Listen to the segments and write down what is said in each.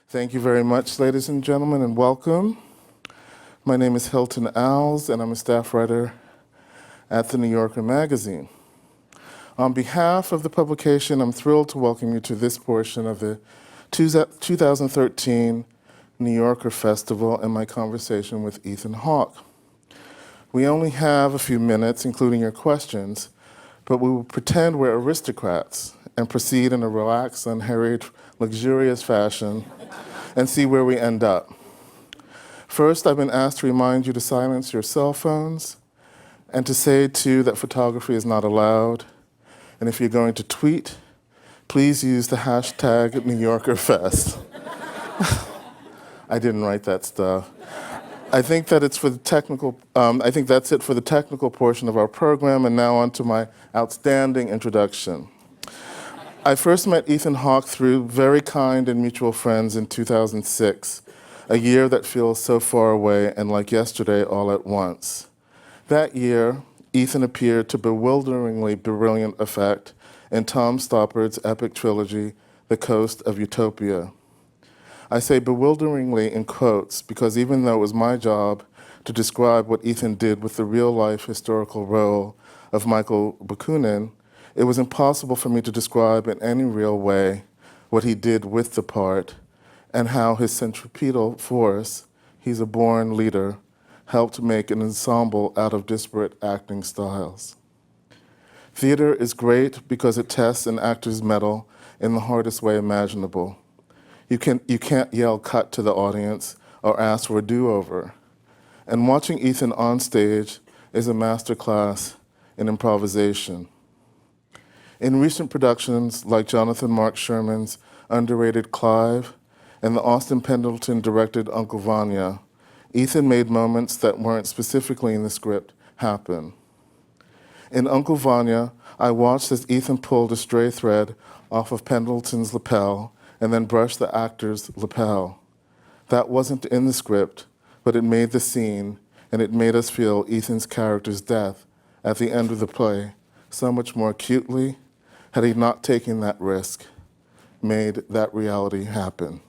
Thank you very much, ladies and gentlemen, and welcome. My name is Hilton Owls, and I'm a staff writer at the New Yorker magazine. On behalf of the publication, I'm thrilled to welcome you to this portion of the 2013 New Yorker Festival and my conversation with Ethan Hawke. We only have a few minutes, including your questions, but we will pretend we're aristocrats and proceed in a relaxed, unhurried, luxurious fashion and see where we end up. First, I've been asked to remind you to silence your cell phones and to say, too, that photography is not allowed. And if you're going to tweet, please use the hashtag NewYorkerFest. I didn't write that stuff. I think that it's for the technical. I think that's it for the technical portion of our program. And now on to my outstanding introduction. I first met Ethan Hawke through very kind and mutual friends in 2006, a year that feels so far away and like yesterday all at once. That year, Ethan appeared to bewilderingly brilliant effect in Tom Stoppard's epic trilogy, The Coast of Utopia. I say bewilderingly in quotes because even though it was my job to describe what Ethan did with the real-life historical role of Michael Bakunin, it was impossible for me to describe in any real way what he did with the part and how his centripetal force, he's a born leader, helped make an ensemble out of disparate acting styles. Theater is great because it tests an actor's mettle in the hardest way imaginable. You can't yell cut to the audience or ask for a do-over. And watching Ethan on stage is a masterclass in improvisation. In recent productions like Jonathan Mark Sherman's underrated Clive and the Austin Pendleton-directed Uncle Vanya, Ethan made moments that weren't specifically in the script happen. In Uncle Vanya, I watched as Ethan pulled a stray thread off of Pendleton's lapel and then brushed the actor's lapel. That wasn't in the script, but it made the scene, and it made us feel Ethan's character's death at the end of the play so much more acutely had he not taken that risk, made that reality happen.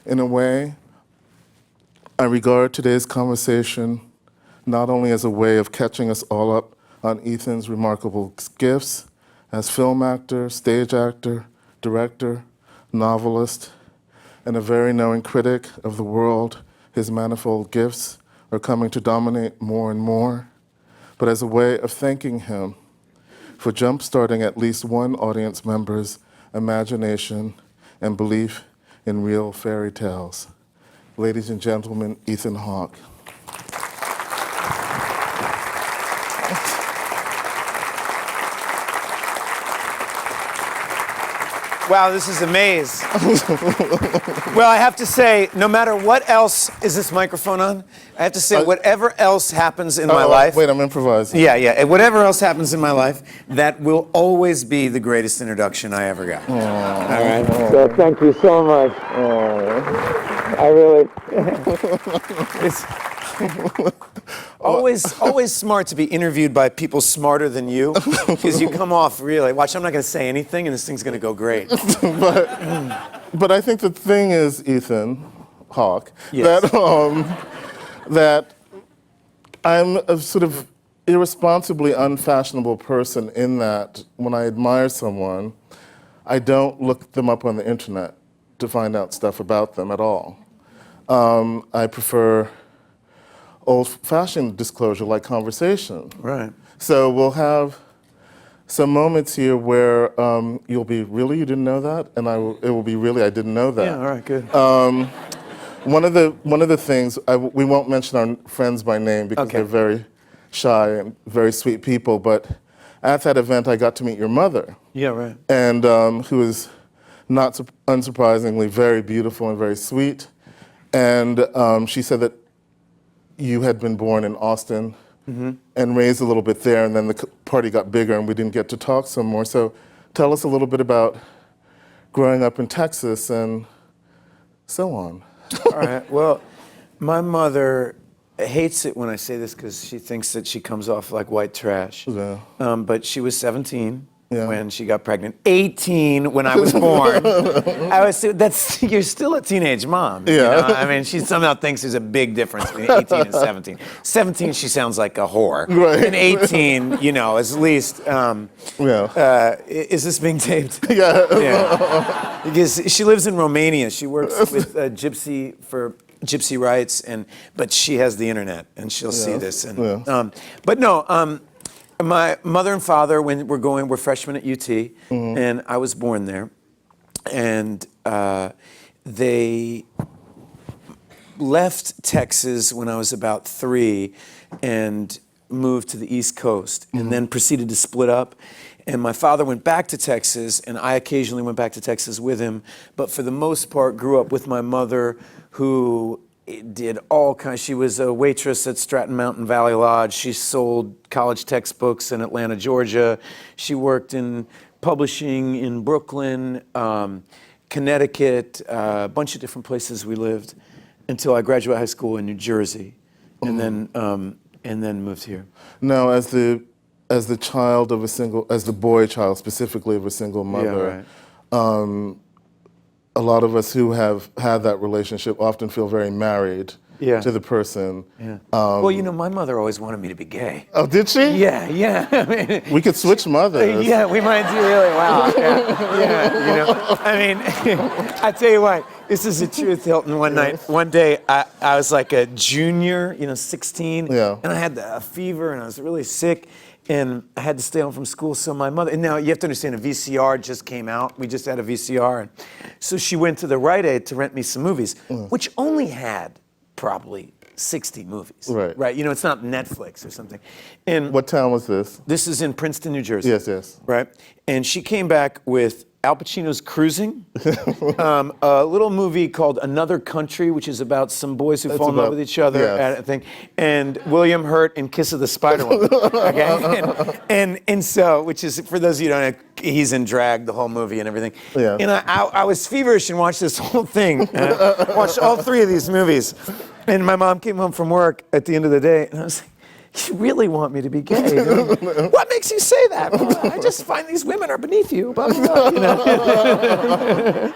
In a way, I regard today's conversation not only as a way of catching us all up on Ethan's remarkable gifts as film actor, stage actor, director, novelist, and a very knowing critic of the world his manifold gifts are coming to dominate more and more, but as a way of thanking him for jump-starting at least one audience member's imagination and belief in real fairy tales. Ladies and gentlemen, Ethan Hawke. Wow, this is a maze. Well, I have to say, no matter what else, is this microphone on? I have to say, whatever else happens in my life. Wait, I'm improvising. Yeah. Whatever else happens in my life, that will always be the greatest introduction I ever got. All right? So thank you so much. I really. It's always smart to be interviewed by people smarter than you, because you come off really, watch, I'm not going to say anything, and this thing's going to go great. But I think the thing is, Ethan Hawke, yes, that I'm a sort of irresponsibly unfashionable person in that when I admire someone, I don't look them up on the internet to find out stuff about them at all. I prefer old-fashioned disclosure like conversation. Right. So we'll have some moments here where you'll be, really, you didn't know that? And it will be, really, I didn't know that. Yeah, all right, good. One of the things, we won't mention our friends by name because they're very shy and very sweet people, but at that event I got to meet your mother. Yeah, right. And who is not unsurprisingly very beautiful and very sweet. And she said that you had been born in Austin and raised a little bit there, and then the party got bigger and we didn't get to talk some more. So tell us a little bit about growing up in Texas and so on. All right, well, my mother hates it when I say this because she thinks that she comes off like white trash. Yeah. But she was 17 when she got pregnant. 18 when I was born. You're still a teenage mom. You know? I mean, she somehow thinks there's a big difference between 18 and 17. 17, she sounds like a whore. Right. And 18, you know, at least. Is this being taped? Yeah. Because she lives in Romania. She works with Gypsy rights, but she has the internet, and she'll see this. And, but no. My mother and father, when were freshmen at UT, and I was born there. And they left Texas when I was about 3 and moved to the East Coast, and then proceeded to split up. And my father went back to Texas, and I occasionally went back to Texas with him, but for the most part grew up with my mother, who did all kinds. She was a waitress at Stratton Mountain Valley Lodge. She sold college textbooks in Atlanta, Georgia. She worked in publishing in Brooklyn, Connecticut, a bunch of different places we lived until I graduated high school in New Jersey, and then moved here. Now, as the child of as the boy child specifically of a single mother, a lot of us who have had that relationship often feel very married to the person. Well, you know, my mother always wanted me to be gay. Oh, did she? Yeah. I mean, we could switch mothers. Yeah, we might do really well. Yeah, you know. I mean, I tell you what, this is the truth, Hilton. One day, I was like a junior, 16, and I had a fever and I was really sick. And I had to stay home from school, so my mother, and now you have to understand, a VCR just came out. We just had a VCR. And so she went to the Rite Aid to rent me some movies, which only had probably 60 movies. Right? You know, it's not Netflix or something. And what town was this? This is in Princeton, New Jersey. Yes. Right? And she came back with Al Pacino's Cruising, a little movie called Another Country, which is about some boys who fall in love with each other, I think, and William Hurt in Kiss of the Spider Woman. Okay? and so, which is, for those of you who don't know, he's in drag the whole movie and everything. Yeah. And I was feverish and watched this whole thing. Watched all 3 of these movies. And my mom came home from work at the end of the day, and I was like, you really want me to be gay? What makes you say that? Well, I just find these women are beneath you. Blah, blah, blah, you know?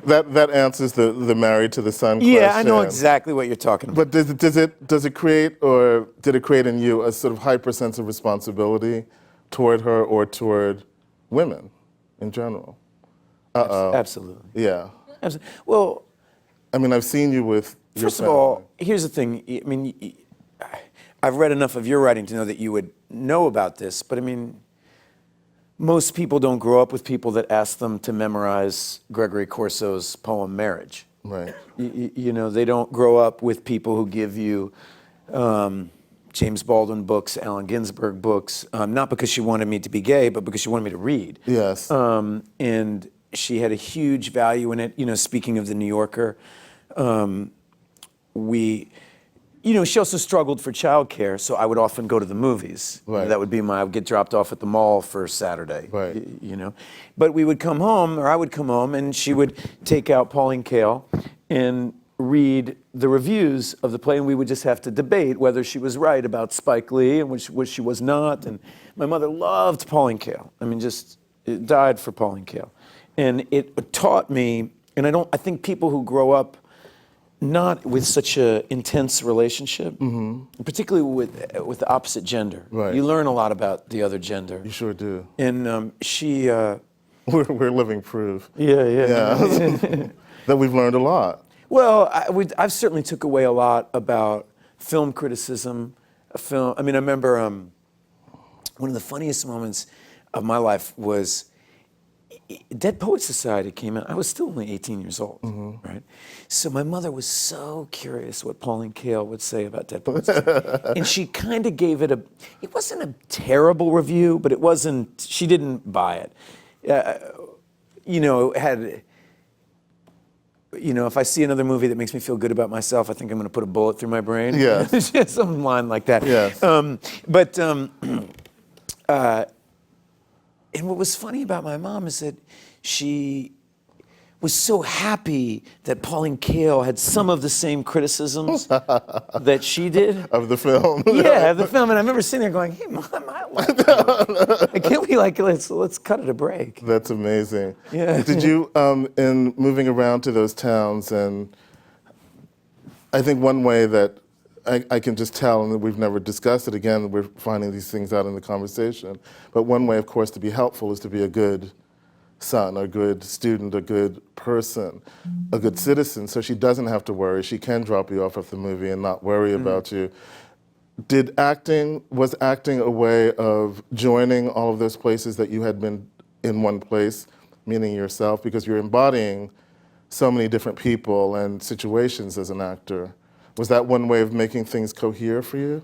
That answers the married to the son question. Yeah, I know exactly what you're talking about. But does it create, or did it create in you a sort of hyper sense of responsibility toward her or toward women in general? Absolutely. Yeah. Absolutely. Well, I mean, I've seen you with your First of all, here's the thing. I mean, I've read enough of your writing to know that you would know about this, but I mean, most people don't grow up with people that ask them to memorize Gregory Corso's poem Marriage. Right. You know, they don't grow up with people who give you James Baldwin books, Allen Ginsberg books, not because she wanted me to be gay, but because she wanted me to read. Yes. And she had a huge value in it. You know, speaking of the New Yorker, she also struggled for childcare, so I would often go to the movies. Right. That would be I would get dropped off at the mall for Saturday. Right. You know, but we would come home, or I would come home, and she would take out Pauline Kael and read the reviews of the play, and we would just have to debate whether she was right about Spike Lee and which she was not. And my mother loved Pauline Kael. I mean, just died for Pauline Kael, and it taught me. And I think people who grow up not with such an intense relationship, particularly with the opposite gender. Right. You learn a lot about the other gender. You sure do. And she... we're living proof. Yeah. That we've learned a lot. Well, I've certainly took away a lot about film criticism. I mean, I remember one of the funniest moments of my life was Dead Poets Society came out. I was still only 18 years old, right? So my mother was so curious what Pauline Kael would say about Dead Poets Society. And she kind of gave it it wasn't a terrible review, but she didn't buy it. If I see another movie that makes me feel good about myself, I think I'm going to put a bullet through my brain. Yeah. Some line like that. Yes. And what was funny about my mom is that was so happy that Pauline Kael had some of the same criticisms that she did. Of the film. Yeah, the film, and I remember sitting there going, "Hey, Mom, I like it. Can't we let's cut it a break?" That's amazing. Yeah. Did you, in moving around to those towns, and I think one way that I can just tell, and we've never discussed it again, we're finding these things out in the conversation, but one way, of course, to be helpful is to be a good son, a good student, a good person, a good citizen, so she doesn't have to worry. She can drop you off at the movie and not worry about you. Was acting a way of joining all of those places that you had been in one place, meaning yourself, because you're embodying so many different people and situations as an actor? Was that one way of making things cohere for you?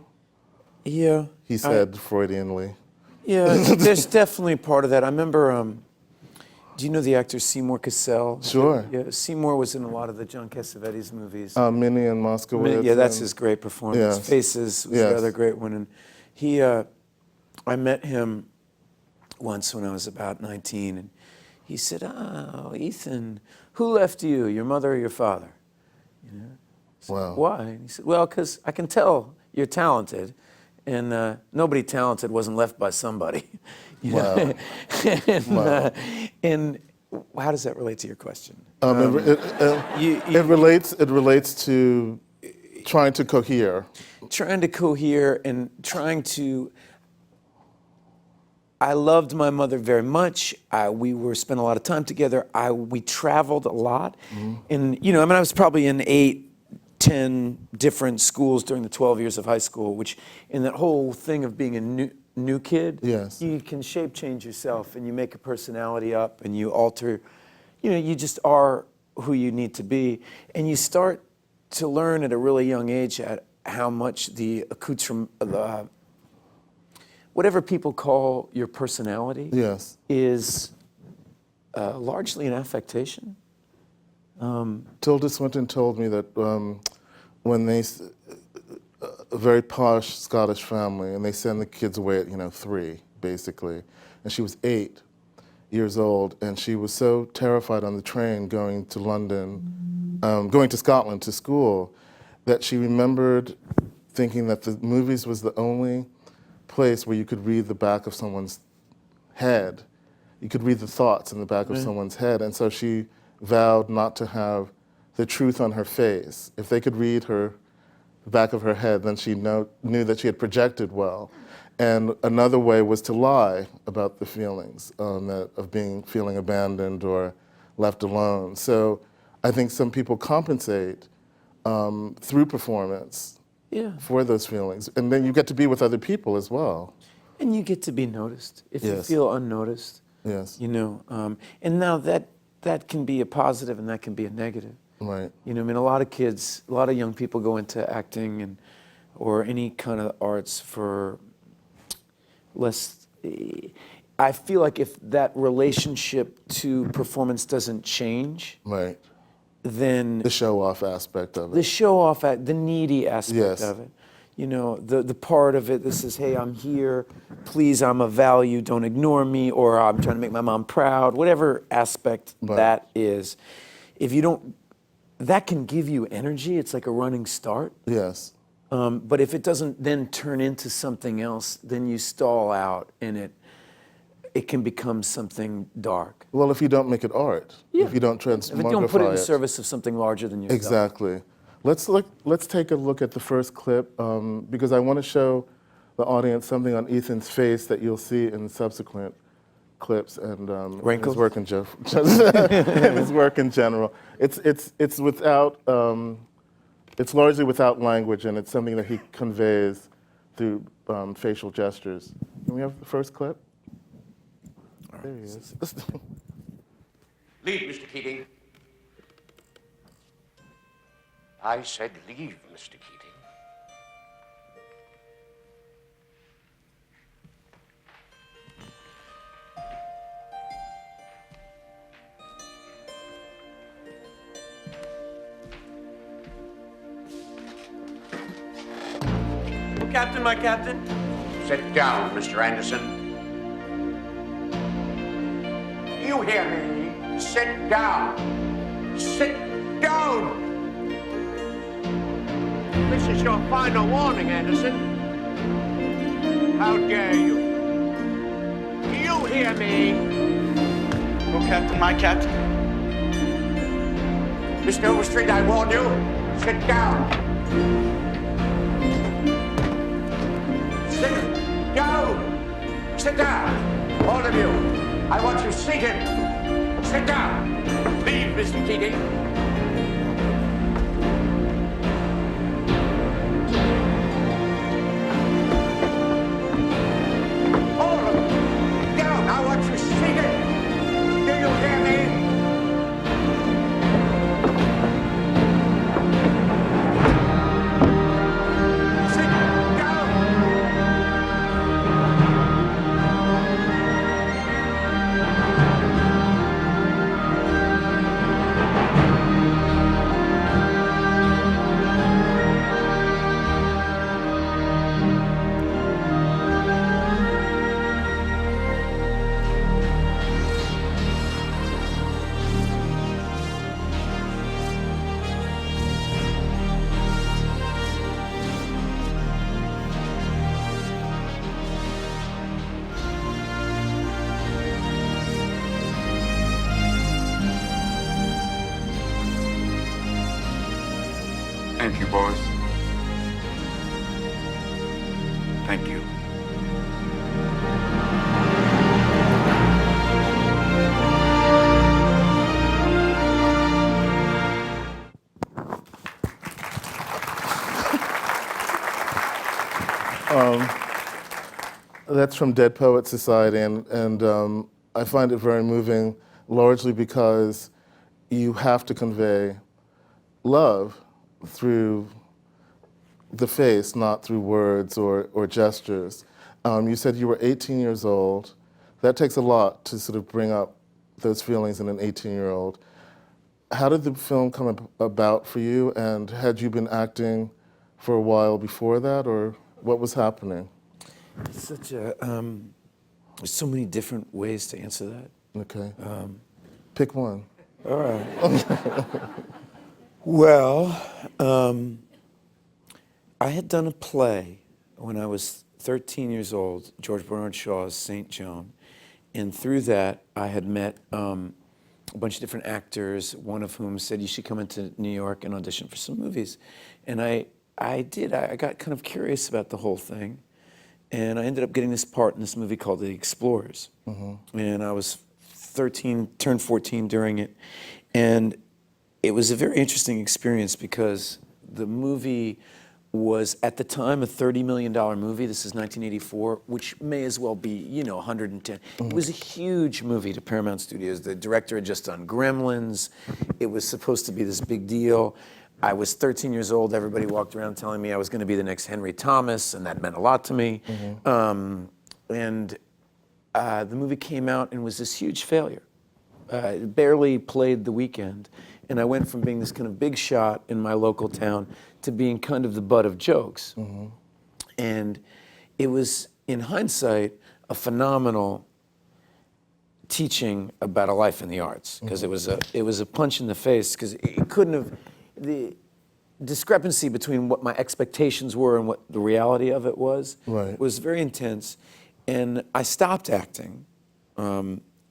Yeah. He said Freudianly. Yeah, there's definitely part of that. I remember, do you know the actor Seymour Cassel? Sure. Yeah, Seymour was in a lot of the John Cassavetes movies. Minnie and Moskowitz. Yeah, that's his great performance. Yes. Faces was Yes. the other great one. And he, I met him once when I was about 19, and he said, "Oh, Ethan, who left you, your mother or your father?" You know? I said, Wow. "Why?" And he said, "Well, because I can tell you're talented, and nobody talented wasn't left by somebody." You know? And, Wow. And how does that relate to your question? It relates to trying to cohere. Trying to cohere and trying to. I loved my mother very much. We spent a lot of time together. We traveled a lot, and I was probably in 8, 10 different schools during the 12 years of high school. Which, in that whole thing of being a new kid, Yes. you can change yourself, and you make a personality up, and you alter. You just are who you need to be, and you start to learn at a really young age at how much the accoutrement, whatever people call your personality, Yes. is largely an affectation. Tilda Swinton told me that when a very posh Scottish family, and they send the kids away at 3, basically, and she was 8 years old, and she was so terrified on the train going to London, going to Scotland to school, that she remembered thinking that the movies was the only place where you could read the back of someone's head. You could read the thoughts in the back of someone's head, and so she vowed not to have the truth on her face. If they could read the back of her head, then she knew that she had projected well. And another way was to lie about the feelings of feeling abandoned or left alone. So I think some people compensate through performance for those feelings. And then you get to be with other people as well. And you get to be noticed. If you Yes. feel unnoticed, Yes. and now that can be a positive and that can be a negative. Right. A lot of kids, a lot of young people go into acting or any kind of arts for less. I feel like if that relationship to performance doesn't change, Right. then The show-off aspect of it. the show off, the needy aspect Yes. of it, the part of it that says, "Hey, I'm here. Please, I'm of value. Don't ignore me," or "I'm trying to make my mom proud." Whatever aspect Right. that is, if you don't, that can give you energy. It's like a running start. Yes. But if it doesn't then turn into something else, then you stall out, and it can become something dark. Well, if you don't make it art, if you don't If you transmogrify don't put it in service of something larger than yourself. Exactly. Let's take a look at the first clip because I want to show the audience something on Ethan's face that you'll see in subsequent clips and Wrinkles? his work in and his work in general. It's without it's largely without language, and it's something that he conveys through facial gestures. Can we have the first clip? There he is. Leave, Mr. Keating. I said leave, Mr. Keating. Captain, my captain. Sit down, Mr. Anderson. You hear me? Sit down. Sit down! This is your final warning, Anderson. How dare you? Do you hear me? Oh, Captain, my captain. Mr. Overstreet, I warn you. Sit down. Sit down. Sit down. All of you. I want you seated. Sit down. Leave, Mr. Keating. All of you. Down. I want you seated. Do you hear me? Sit down. Thank you, boys. Thank you. That's from Dead Poets Society, and I find it very moving, largely because you have to convey love through the face, not through words or gestures. You said you were 18 years old. That takes a lot to sort of bring up those feelings in an 18-year-old. How did the film come about for you, and had you been acting for a while before that, or what was happening? It's such a, there's so many different ways to answer that. Okay. Pick one. All right. Well, I had done a play when I was 13 years old, George Bernard Shaw's St. Joan, and through that I had met a bunch of different actors, one of whom said, you should come into New York and audition for some movies. And I did. I got kind of curious about the whole thing, and I ended up getting this part in this movie called The Explorers. And I was 13, turned 14 during it, and it was a very interesting experience because the movie was at the time a $30 million movie. This is 1984, which may as well be, you know, 110. It was a huge movie to Paramount Studios. The director had just done Gremlins. It was supposed to be this big deal. I was 13 years old. Everybody walked around telling me I was going to be the next Henry Thomas, and that meant a lot to me. The movie came out and was this huge failure. It barely played the weekend. And I went from being this kind of big shot in my local town to being kind of the butt of jokes. And it was, in hindsight, a phenomenal teaching about a life in the arts, because it was a punch in the face, because it couldn't have, the discrepancy between what my expectations were and what the reality of it was very intense. And I stopped acting.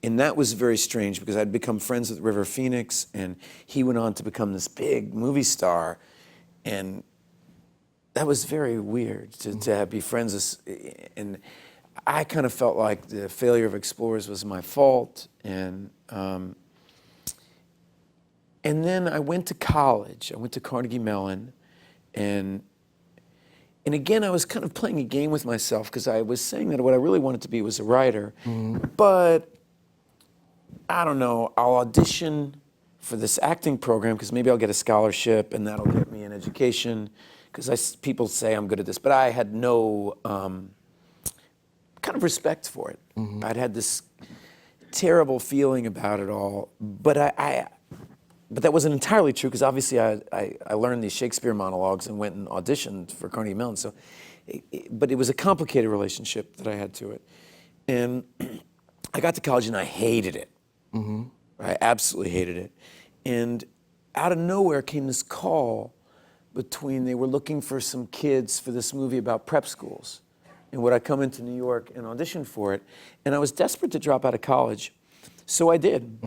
And that was very strange because I'd become friends with River Phoenix, and he went on to become this big movie star. And that was very weird to be friends with, and I kind of felt like the failure of Explorers was my fault. And then I went to college. I went to Carnegie Mellon, and again, I was kind of playing a game with myself because I was saying that what I really wanted to be was a writer, but I don't know, I'll audition for this acting program because maybe I'll get a scholarship and that'll get me an education, because people say I'm good at this, but I had no kind of respect for it. I'd had this terrible feeling about it all, but but that wasn't entirely true, because obviously I learned these Shakespeare monologues and went and auditioned for Carnegie Mellon. So, but it was a complicated relationship that I had to it. And I got to college and I hated it. I absolutely hated it. And out of nowhere came this call they were looking for some kids for this movie about prep schools. And would I come into New York and audition for it? And I was desperate to drop out of college, so I did.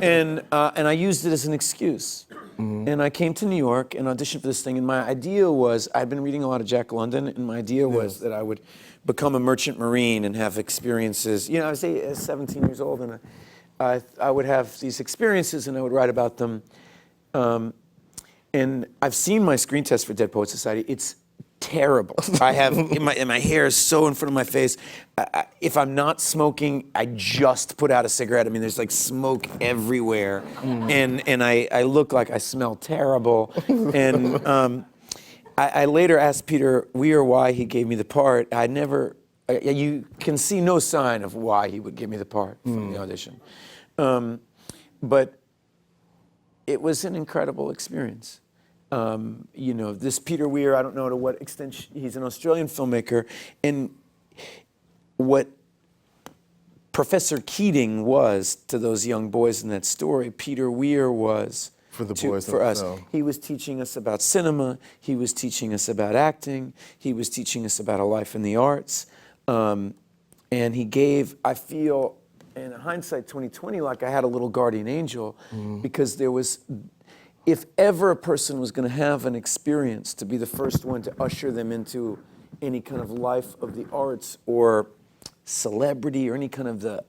And I used it as an excuse. And I came to New York and auditioned for this thing. And my idea was, I'd been reading a lot of Jack London, and my idea was that I would become a merchant marine and have experiences. You know, I was 17 years old, and I would have these experiences, and I would write about them. And I've seen my screen test for Dead Poets Society. It's terrible. I have, my hair is so in front of my face. If I'm not smoking, I just put out a cigarette. I mean, there's like smoke everywhere. And I look like I smell terrible. And I later asked Peter Weir why he gave me the part. You can see no sign of why he would give me the part from the audition. But it was an incredible experience. You know, this Peter Weir, I don't know to what extent, he's an Australian filmmaker, and what Professor Keating was to those young boys in that story, Peter Weir was for the boys for us. film. He was teaching us about cinema, he was teaching us about acting, he was teaching us about a life in the arts, and he gave, I feel, in hindsight 2020, like I had a little guardian angel, because there was, if ever a person was going to have an experience, to be the first one to usher them into any kind of life of the arts or celebrity or any kind of the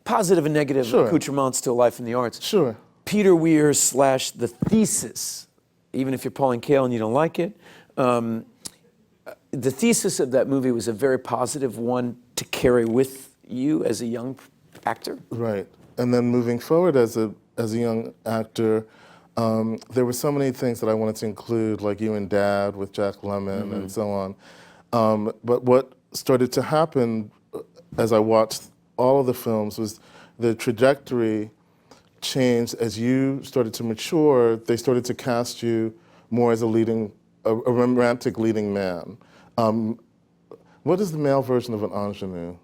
positive and negative accoutrements to a life in the arts. Sure. Peter Weir / The Thesis, even if you're Pauline Kael and you don't like it, the thesis of that movie was a very positive one to carry with you as a young actor. Right. And then moving forward as a young actor, there were so many things that I wanted to include, like You and Dad with Jack Lemmon and so on. But what started to happen as I watched all of the films was the trajectory changed as you started to mature. They started to cast you more as a romantic leading man. What is the male version of an ingenue?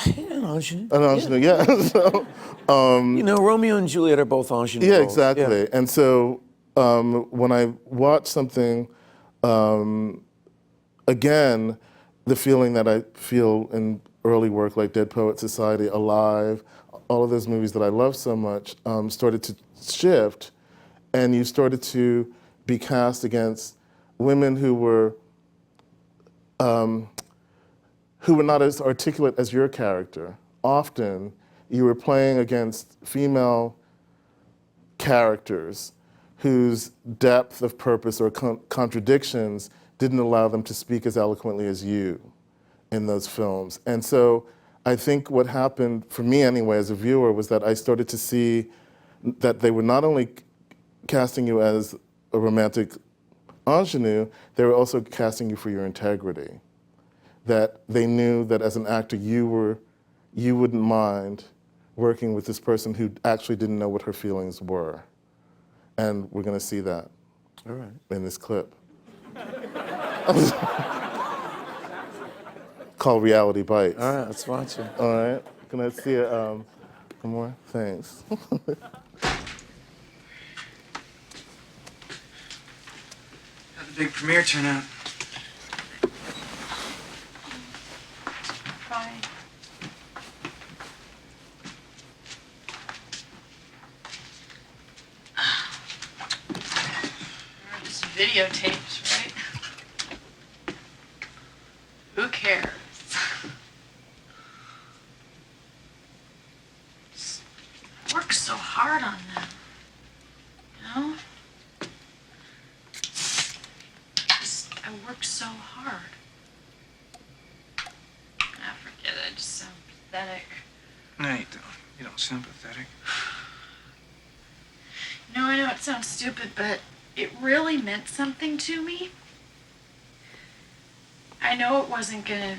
An ingenue. An ingenue, yeah. So, you know, Romeo and Juliet are both ingenue yeah, roles. exactly. Yeah. And so when I watch something, again, the feeling that I feel in early work like Dead Poets Society, Alive, all of those movies that I love so much started to shift, and you started to be cast against women who were not as articulate as your character. Often, you were playing against female characters whose depth of purpose or contradictions didn't allow them to speak as eloquently as you in those films. And so I think what happened, for me anyway, as a viewer, was that I started to see that they were not only casting you as a romantic ingenue, they were also casting you for your integrity. That they knew that as an actor, you wouldn't mind working with this person who actually didn't know what her feelings were. And we're gonna see that in this clip. Called Reality Bites. All right, let's watch it. All right, can I see it? One more? Thanks. How'd the big premiere turn out? Fine. Just videotapes, right? Who cares? I worked so hard on them, you know? I worked so hard. I forget it, I just sound pathetic. No, you don't. You don't sound pathetic. No, I know it sounds stupid, but it really meant something to me. I know it wasn't gonna,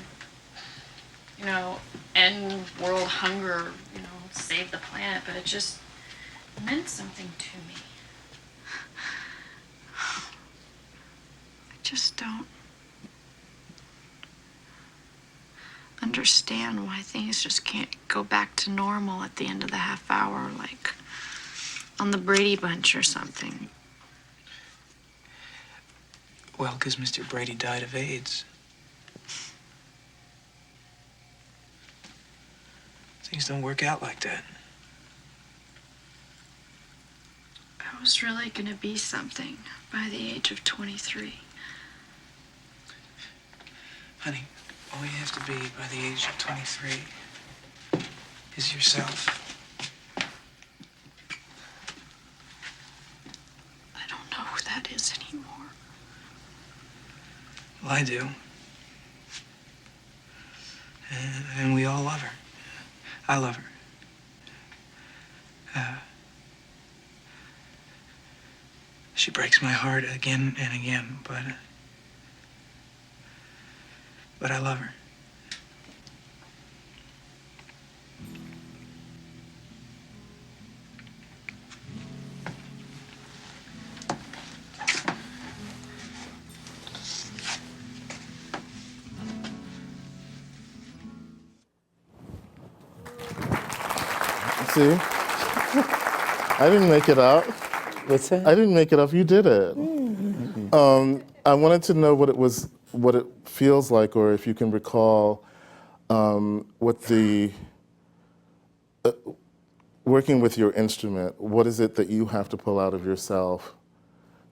you know, end world hunger, you know, save the planet, but it just meant something to me. I just don't understand why things just can't go back to normal at the end of the half hour, like on the Brady Bunch or something. Well, because Mr. Brady died of AIDS. Things don't work out like that. I was really gonna be something by the age of 23. Honey, all you have to be by the age of 23 is yourself. I don't know who that is anymore. Well, I do. And we all love her. I love her. She breaks my heart again and again, but I love her. See? I didn't make it up. What's that? I didn't make it up. You did it. I wanted to know what it feels like, or if you can recall what the working with your instrument. What is it that you have to pull out of yourself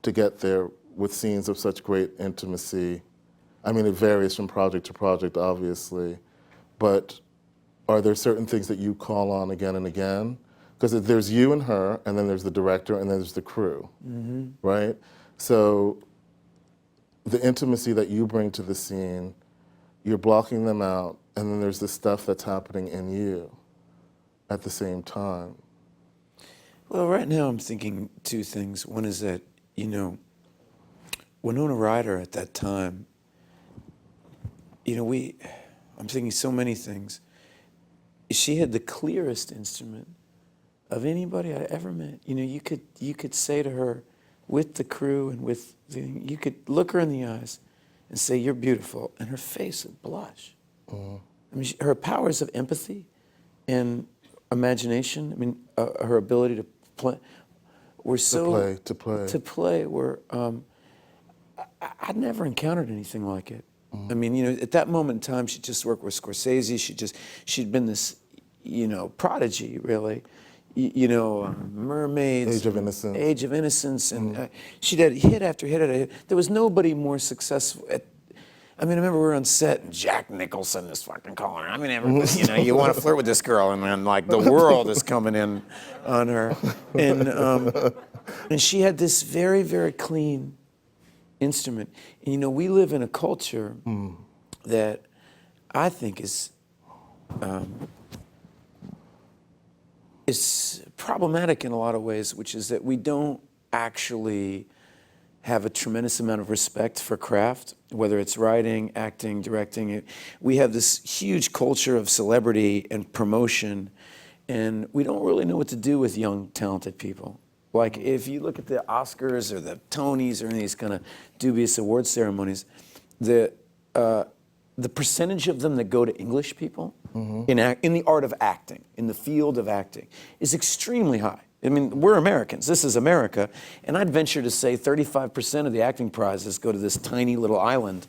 to get there with scenes of such great intimacy? I mean, it varies from project to project, obviously, but are there certain things that you call on again and again? Because there's you and her, and then there's the director, and then there's the crew, right? So the intimacy that you bring to the scene, you're blocking them out, and then there's the stuff that's happening in you at the same time. Well, right now I'm thinking two things. One is that, Winona Ryder at that time, I'm thinking so many things. She had the clearest instrument of anybody I ever met. You could say to her, with the crew and you could look her in the eyes and say, "You're beautiful," and her face would blush. I mean, her powers of empathy and imagination, her ability to play, were so... To play. To play were... I'd never encountered anything like it. I mean, at that moment in time, she just worked with Scorsese. She'd been this, prodigy, really. Mermaids. Age of Innocence. Age of Innocence. And she'd had hit after hit after hit. There was nobody more successful I remember we were on set and Jack Nicholson is fucking calling her. Everybody, you want to flirt with this girl and then the world is coming in on her. And she had this very, very clean instrument. And, we live in a culture that I think is problematic in a lot of ways, which is that we don't actually have a tremendous amount of respect for craft, whether it's writing, acting, directing. We have this huge culture of celebrity and promotion, and we don't really know what to do with young, talented people. Like, if you look at the Oscars or the Tonys or any of these kind of dubious award ceremonies, the percentage of them that go to English people in the art of acting, in the field of acting, is extremely high. We're Americans. This is America. And I'd venture to say 35% of the acting prizes go to this tiny little island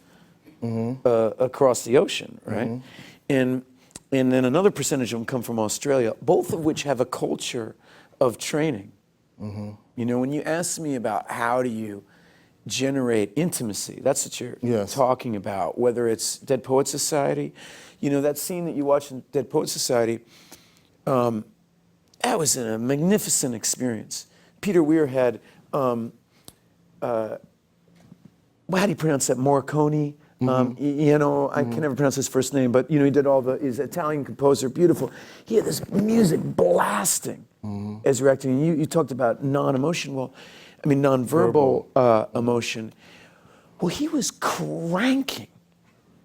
across the ocean, right? And then another percentage of them come from Australia, both of which have a culture of training. When you ask me about how do you generate intimacy, that's what you're talking about, whether it's Dead Poets Society. That scene that you watch in Dead Poets Society, that was a magnificent experience. Peter Weir had, how do you pronounce that, Morricone? I can never pronounce his first name, but he did he's an Italian composer, beautiful. He had this music blasting as you're acting. You talked about nonverbal emotion. Well, he was cranking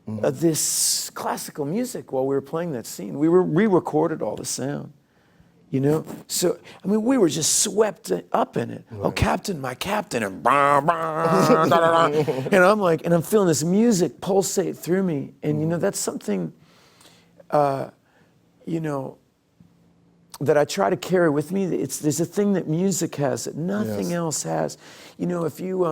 this classical music while we were playing that scene. We re-recorded all the sound. So we were just swept up in it. Right. Oh, Captain, my Captain, and bah, bah, da, da, da. And I'm feeling this music pulsate through me, and that's something you know, that I try to carry with me. There's a thing that music has that nothing else has. You know, if you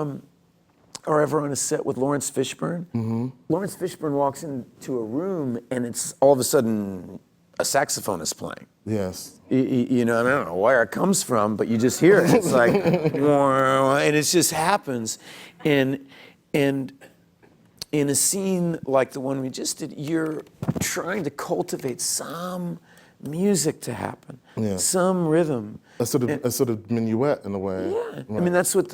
are ever on a set with Lawrence Fishburne, Lawrence Fishburne walks into a room and it's all of a sudden a saxophone is playing. Yes. You know, and I don't know where it comes from, but you just hear it. It's like, and it just happens. And in a scene like the one we just did, you're trying to cultivate some music to happen, some rhythm. A sort of minuet in a way. Yeah, Right. I mean that's what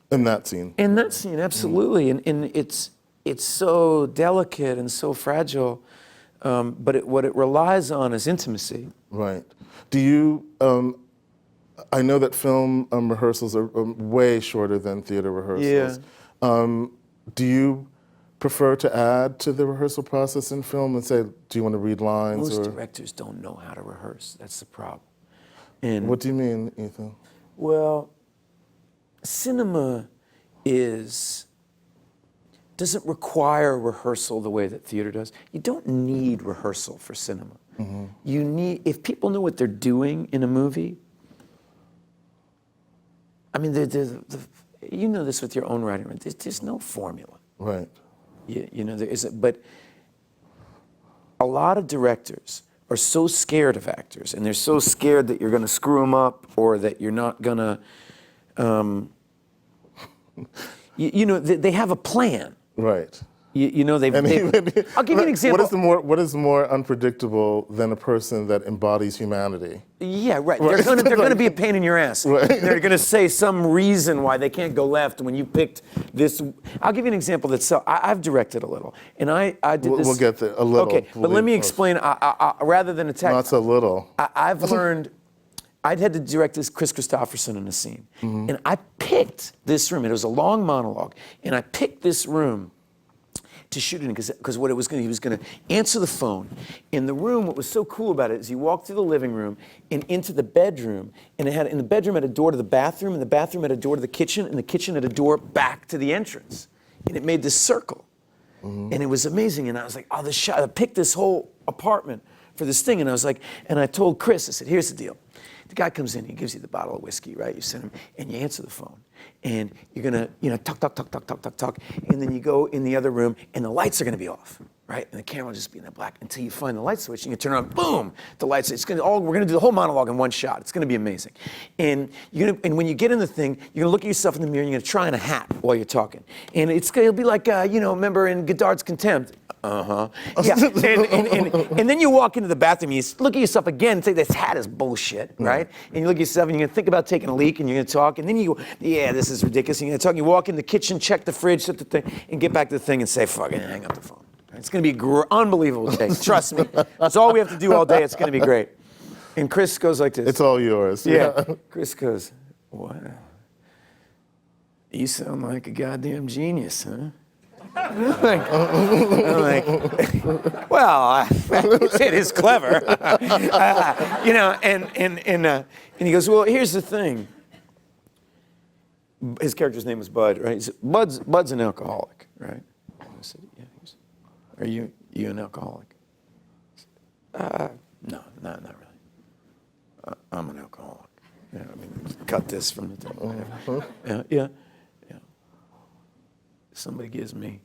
In that scene. In that scene, absolutely, and it's so delicate and so fragile, but what it relies on is intimacy. Right. Do you? I know that film rehearsals are way shorter than theater rehearsals. Yeah. Do you prefer to add to the rehearsal process in film and say, do you want to read lines? Most or directors don't know how to rehearse. That's the problem. And what do you mean, Ethan? well, cinema doesn't require rehearsal the way that theater does. You don't need rehearsal for cinema. You need, if people know what they're doing in a movie, I mean, you know this with your own writing, right? There's no formula. Right. You know, there isn't, but a lot of directors are so scared of actors, and they're so scared that you're going to screw them up or that you're not going to, you know, they have a plan. Right. You know, I'll give you an example. What is more unpredictable than a person that embodies humanity? Yeah, right. They're going to be a pain in your ass. Right. They're going to say some reason why they can't go left when you picked this. I'll give you an example that's I've directed a little, and I did this. We'll get there a little. Okay, but let me explain. Rather than attack. Not so little. I've learned. I'd had to direct this Chris Christopherson in a scene, and I picked this room. It was a long monologue, and I picked this room to shoot it in because what it was he was going to answer the phone. In the room, what was so cool about it is you walked through the living room and into the bedroom, and the bedroom had a door to the bathroom, and the bathroom had a door to the kitchen, and the kitchen had a door back to the entrance, and it made this circle, and it was amazing. And I was like, oh, this shot! I picked this whole apartment for this thing, and I was like, and I told Chris, I said, here's the deal. The guy comes in, he gives you the bottle of whiskey, right? You send him, and you answer the phone. And you're gonna, talk, and then you go in the other room, and the lights are gonna be off, right? And the camera will just be in the black until you find the light switch, and you turn on, boom, the lights. We're gonna do the whole monologue in one shot. It's gonna be amazing. And when you get in the thing, you're gonna look at yourself in the mirror, and you're gonna try on a hat while you're talking. And it'll be like, remember in Godard's Contempt? Yeah. And then you walk into the bathroom, you look at yourself again and say, this hat is bullshit, right? And you look at yourself and you're gonna think about taking a leak and you're gonna talk, and then you go, yeah, this is ridiculous. And you're gonna talk, you walk in the kitchen, check the fridge, set the thing, and get back to the thing and say, fuck it, and hang up the phone. It's gonna be unbelievable take. Trust me. That's all we have to do all day. It's gonna be great. And Chris goes like this. It's all yours. Yeah. Chris goes, wow. You sound like a goddamn genius, huh? I'm like, well, it is clever, and he goes, well, here's the thing. His character's name is Bud, right? He said, Bud's an alcoholic, right? I said, yeah. Are you an alcoholic? No, not really. I'm an alcoholic. Yeah, I mean, cut this from the thing. Yeah. Somebody gives me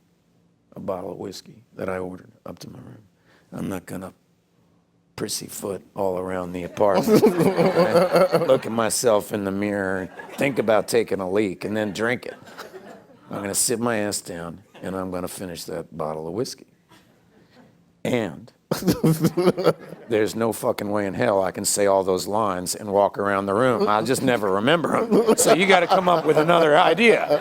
a bottle of whiskey that I ordered up to my room. I'm not gonna pussyfoot all around the apartment, right? Look at myself in the mirror and think about taking a leak and then drink it. I'm gonna sit my ass down and I'm gonna finish that bottle of whiskey. And there's no fucking way in hell I can say all those lines and walk around the room. I'll just never remember them. So you got to come up with another idea.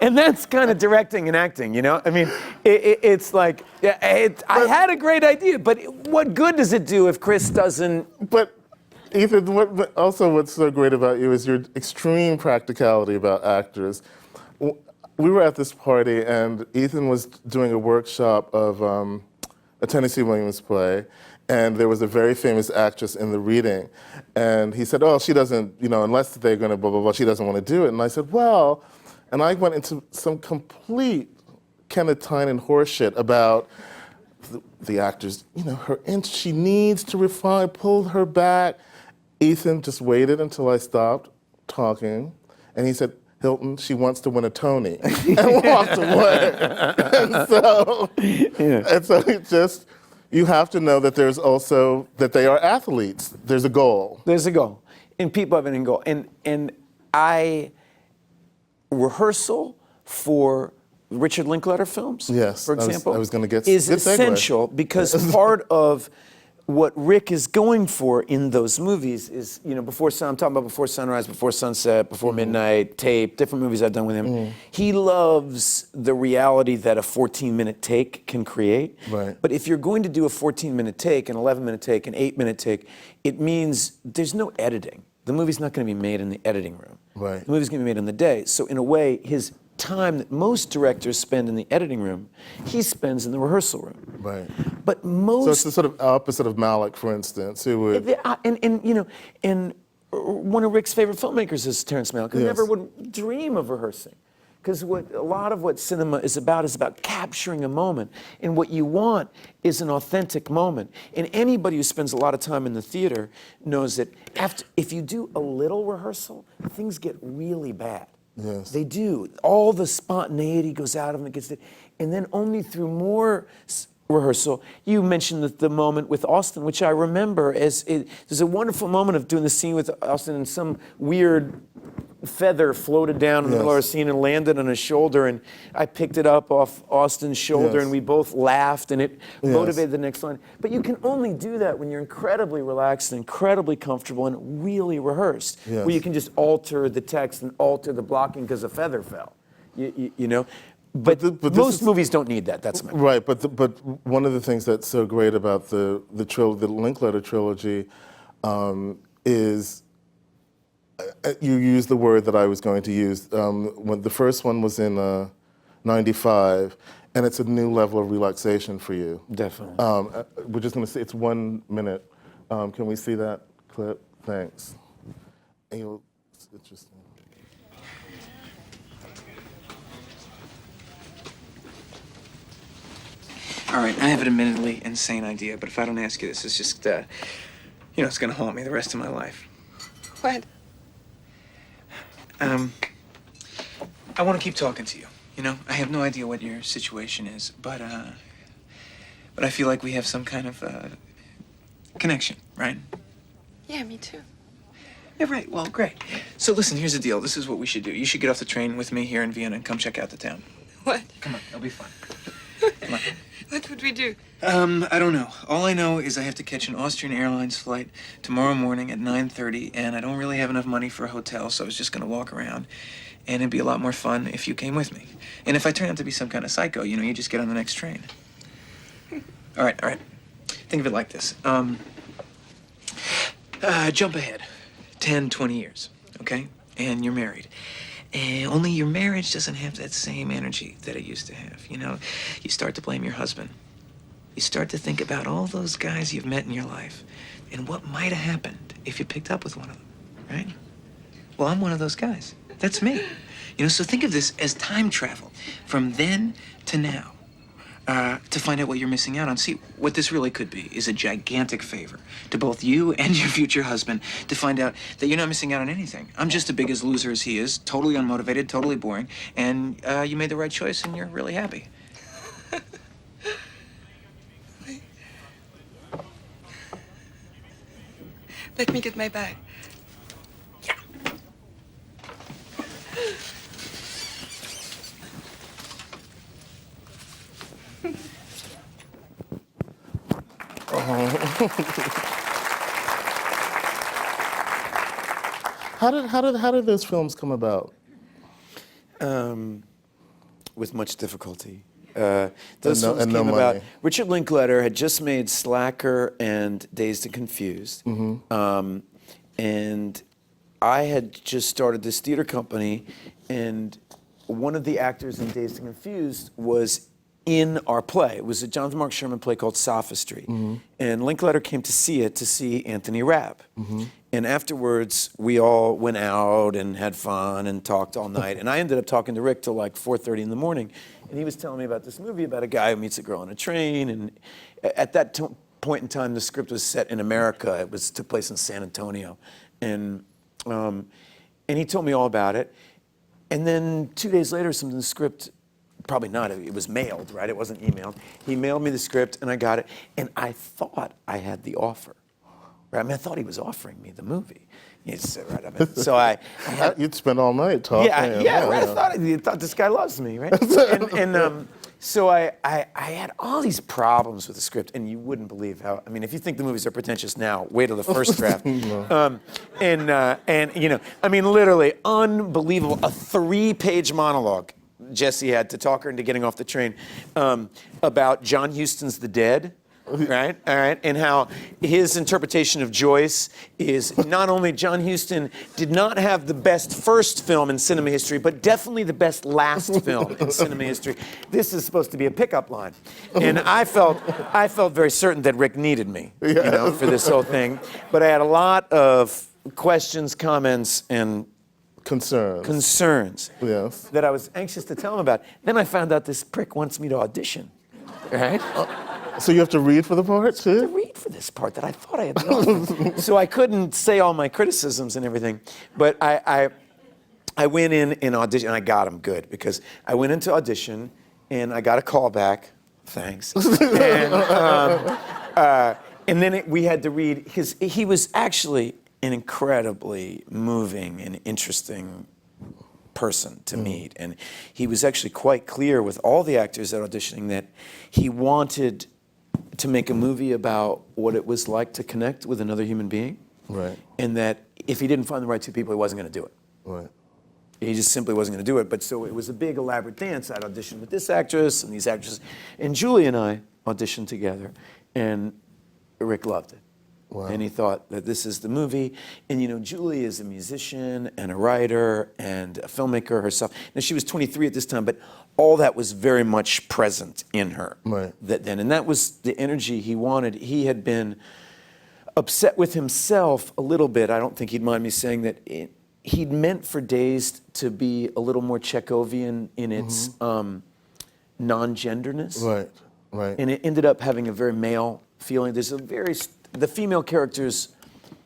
And that's kind of directing and acting, I mean, it's like, I had a great idea, but what good does it do if Chris doesn't? But Ethan, what's so great about you is your extreme practicality about actors. We were at this party, and Ethan was doing a workshop of a Tennessee Williams play, and there was a very famous actress in the reading. And he said, oh, she doesn't, unless they're going to blah, blah, blah, she doesn't want to do it. And I said, well, and I went into some complete Kenneth Tynan horseshit about the actors, you know, she needs to refine, pulled her back. Ethan just waited until I stopped talking, and he said, Hilton, she wants to win a Tony, and walked away. And so it just, you have to know that there's also, that they are athletes. There's a goal. There's a goal. And people have an end goal. And rehearsal for Richard Linklater films, Yes, for example, I was gonna get is good segue. essential because part of what Rick is going for in those movies is, you know, I'm talking about Before Sunrise, Before Sunset, Before Midnight, Tape, different movies I've done with him. He loves the reality that a 14-minute take can create. Right. But if you're going to do a 14-minute take, an 11-minute take, an 8-minute take, it means there's no editing. The movie's not going to be made in the editing room. Right. The movie's going to be made in the day. So in a way, his time that most directors spend in the editing room, he spends in the rehearsal room. Right. But most... So it's the sort of opposite of Malick, for instance, who would... And one of Rick's favorite filmmakers is Terrence Malick, who Yes. never would dream of rehearsing. Because a lot of what cinema is about capturing a moment. And what you want is an authentic moment. And anybody who spends a lot of time in the theater knows that if you do a little rehearsal, things get really bad. Yes. They do. All the spontaneity goes out of them. And then only through more rehearsal, you mentioned the moment with Austin, which I remember there's a wonderful moment of doing the scene with Austin, and some weird feather floated down in the middle of our scene and landed on his shoulder, and I picked it up off Austin's shoulder, Yes. and we both laughed, and it Yes. motivated the next line. But you can only do that when you're incredibly relaxed and incredibly comfortable and really rehearsed, Yes. where you can just alter the text and alter the blocking because a feather fell. You know? But this most is- movies don't need that. That's my point. Right, but one of the things that's so great about the Linklater trilogy is you use the word that I was going to use. When the first one was in '95, and it's a new level of relaxation for you. Definitely. We're just going to see. It's 1 minute. Can we see that clip? Thanks. It's interesting. All right, I have an admittedly insane idea, but if I don't ask you this, it's just, it's gonna haunt me the rest of my life. What? I want to keep talking to you. You know, I have no idea what your situation is, but I feel like we have some kind of connection, right? Yeah, me too. Yeah, right. Well, great. So listen, here's the deal. This is what we should do. You should get off the train with me here in Vienna and come check out the town. What? Come on, it'll be fun. Come on. What would we do? I don't know. All I know is I have to catch an Austrian Airlines flight tomorrow morning at 9:30, and I don't really have enough money for a hotel, so I was just gonna walk around. And it'd be a lot more fun if you came with me. And if I turn out to be some kind of psycho, you just get on the next train. All right. Think of it like this. Jump ahead 10, 20 years, okay? And you're married. And only your marriage doesn't have that same energy that it used to have. You start to blame your husband. You start to think about all those guys you've met in your life and what might have happened if you picked up with one of them, right? Well, I'm one of those guys. That's me. So think of this as time travel from then to now. To find out what you're missing out on. See, what this really could be is a gigantic favor to both you and your future husband to find out that you're not missing out on anything. I'm just as big a loser as he is, totally unmotivated, totally boring, and you made the right choice and you're really happy. Let me get my bag. How did those films come about? With much difficulty. Those films and no came about. money. Richard Linklater had just made Slacker and Dazed and Confused. And I had just started this theater company, and one of the actors in Dazed and Confused was in our play. It was a Jonathan Mark Sherman play called Sophistry. And Linklater came to see it to see Anthony Rapp. And afterwards, we all went out and had fun and talked all night. And I ended up talking to Rick till like 4:30 in the morning. and he was telling me about this movie about a guy who meets a girl on a train, and at that point in time, the script was set in America. It took place in San Antonio, and he told me all about it. And then 2 days later, the script, probably not, it was mailed, right? It wasn't emailed. He mailed me the script, and I got it, and I thought I had the offer. Right? I mean, I thought he was offering me the movie. Right? I mean, so I had, You'd spend all night talking. Right. I thought this guy loves me, right? So I had all these problems with the script, and you wouldn't believe how. I mean, if you think the movies are pretentious now, wait till the first draft. And you know, I mean, literally unbelievable. A 3-page monologue Jesse had to talk her into getting off the train about John Huston's The Dead. Right, all right, and how his interpretation of Joyce is not only John Huston did not have the best first film in cinema history, but definitely the best last film in cinema history. This is supposed to be a pickup line, and I felt very certain that Rick needed me, you know, for this whole thing. But I had a lot of questions, comments, and concerns that I was anxious to tell him about. Then I found out this prick wants me to audition, right? So you have to read for the part too? I have to read for this part that I thought I had done. So I couldn't say all my criticisms and everything, but I went in and auditioned, and I got them good, because I went into audition and I got a call back. Thanks. And then we had to read he was actually an incredibly moving and interesting person to meet, and he was actually quite clear with all the actors at auditioning that he wanted to make a movie about what it was like to connect with another human being, right? And that if he didn't find the right two people, he wasn't going to do it. Right. He just simply wasn't going to do it. But so it was a big elaborate dance. I'd auditioned with this actress and these actresses, and Julie and I auditioned together, and Rick loved it. Wow. And he thought that this is the movie. And you know, Julie is a musician and a writer and a filmmaker herself. Now, she was 23 at this time, but all that was very much present in her then. And that was the energy he wanted. He had been upset with himself a little bit. I don't think he'd mind me saying that he'd meant for Dazed to be a little more Chekhovian in its non-genderness. Right, right. And it ended up having a very male feeling. There's the female characters,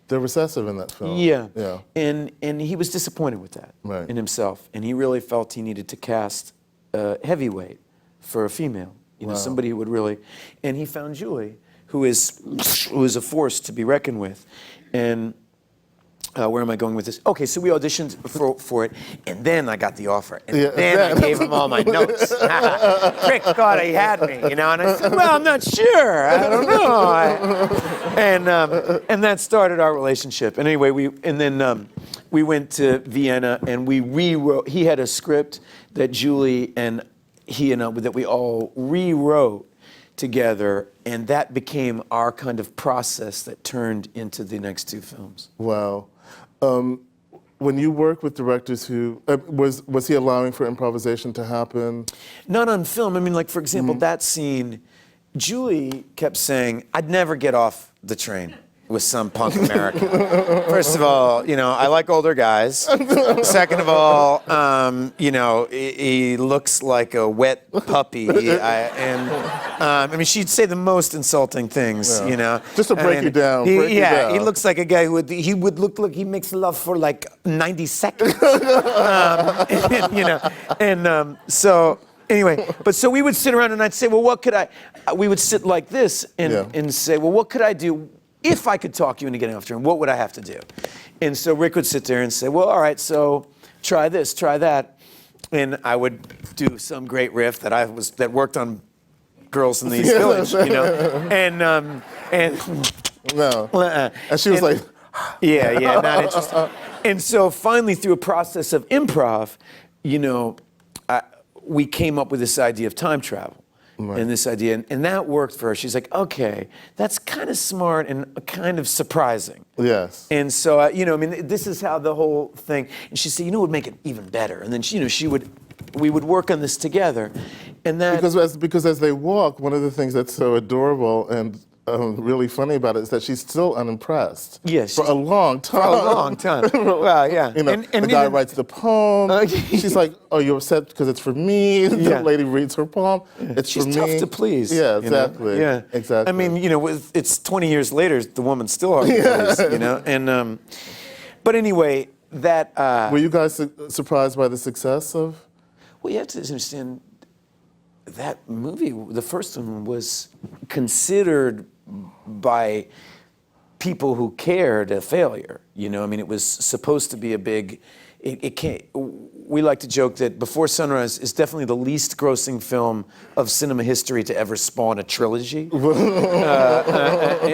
they're recessive in that film. Yeah. Yeah. And he was disappointed with that in himself. And he really felt he needed to cast a heavyweight for a female. You know, somebody who would really, and he found Julie, who is a force to be reckoned with. And where am I going with this? Okay, so we auditioned for it, and then I got the offer. And then I gave him all my notes. Rick thought he had me, you know, and I said, well, I'm not sure. I don't know. And that started our relationship. And anyway, we went to Vienna, and we rewrote. He had a script that Julie and he and I, that we all rewrote together, and that became our kind of process that turned into the next 2 films. Wow. When you work with directors who, was he allowing for improvisation to happen? Not on film. I mean, like, for example, that scene, Julie kept saying, I'd never get off the train with some punk American. First of all, you know, I like older guys. Second of all, you know, he looks like a wet puppy. I mean, she'd say the most insulting things, you know. Just to break you down. He looks like a guy who would look like he makes love for like 90 seconds. You know, so anyway, but so we would sit around and I'd say, well, what could we would sit like this and say, well, what could I do? If I could talk you into getting off the train, what would I have to do? And so Rick would sit there and say, well, all right, so try this, try that. And I would do some great riff that worked on Girls in the East Village, you know? And she was like, not interested. And so finally, through a process of improv, you know, we came up with this idea of time travel. And this idea, and that worked for her. She's like, okay, that's kind of smart and kind of surprising. Yes. And so, you know, I mean, this is how the whole thing. And she said, you know, what would make it even better. And then, we would work on this together, and that because as they walk, one of the things that's so adorable and really funny about it is that she's still unimpressed. Yes, for a long time. For a long time. Well, yeah. You know, the guy writes the poem. She's like, "Oh, you're upset because it's for me." The Yeah. lady reads her poem. It's She's for me. tough to please. Yeah, you know? exactly. Yeah, exactly. I mean, it's 20 years later, the woman's still hard to please, And but anyway, that. Were you guys surprised by the success of? Well, you have to understand that movie. The first one was considered by people who cared a failure. I mean, it was supposed to be a big. It can't. We like to joke that Before Sunrise is definitely the least grossing film of cinema history to ever spawn a trilogy.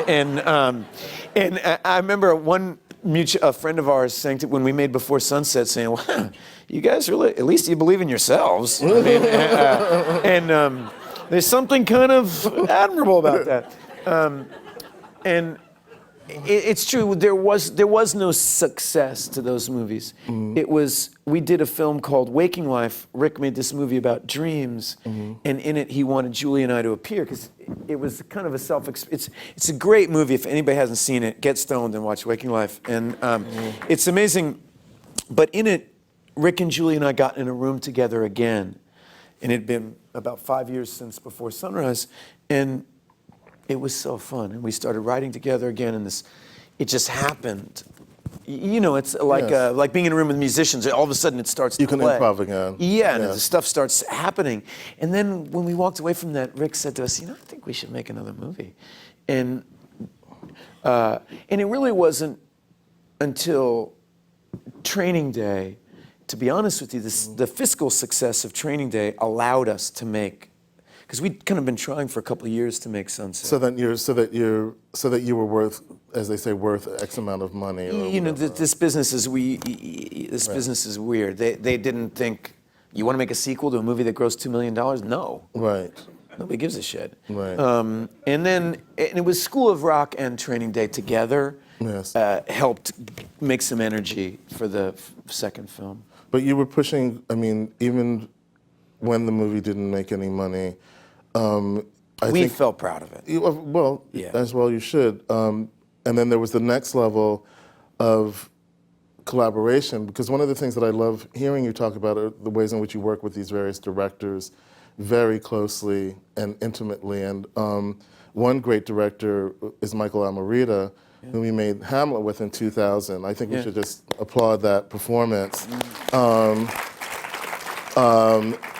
And I remember a friend of ours saying when we made Before Sunset, saying, "Wow, you guys really, at least you believe in yourselves." I mean, there's something kind of admirable about that. And it's true. There was no success to those movies. We did a film called Waking Life. Rick made this movie about dreams, and in it he wanted Julie and I to appear because it was kind of a it's a great movie. If anybody hasn't seen it, get stoned and watch Waking Life, and it's amazing. But in it, Rick and Julie and I got in a room together again, and it had been about 5 years since Before Sunrise, and it was so fun, and we started writing together again, and it just happened. It's like Yes. like being in a room with musicians. All of a sudden, it starts to You can play. improv again. Yeah, and Yeah. the stuff starts happening. And then when we walked away from that, Rick said to us, I think we should make another movie. And it really wasn't until Training Day, to be honest with you, the fiscal success of Training Day allowed us to make. Because we'd kind of been trying for a couple of years to make Sunset. So that you were worth, as they say, worth X amount of money. Or This business is business is weird. They didn't think you want to make a sequel to a movie that grossed $2 million. No, Right. nobody gives a shit. Right. And it was School of Rock and Training Day together. Yes. Helped make some energy for the second film. But you were pushing. I mean, even when the movie didn't make any money. We felt proud of it. Well, Yeah. as well you should. And then there was the next level of collaboration, because one of the things that I love hearing you talk about are the ways in which you work with these various directors very closely and intimately. And one great director is Michael Amarita, whom we made Hamlet with in 2000. I think we should just applaud that performance.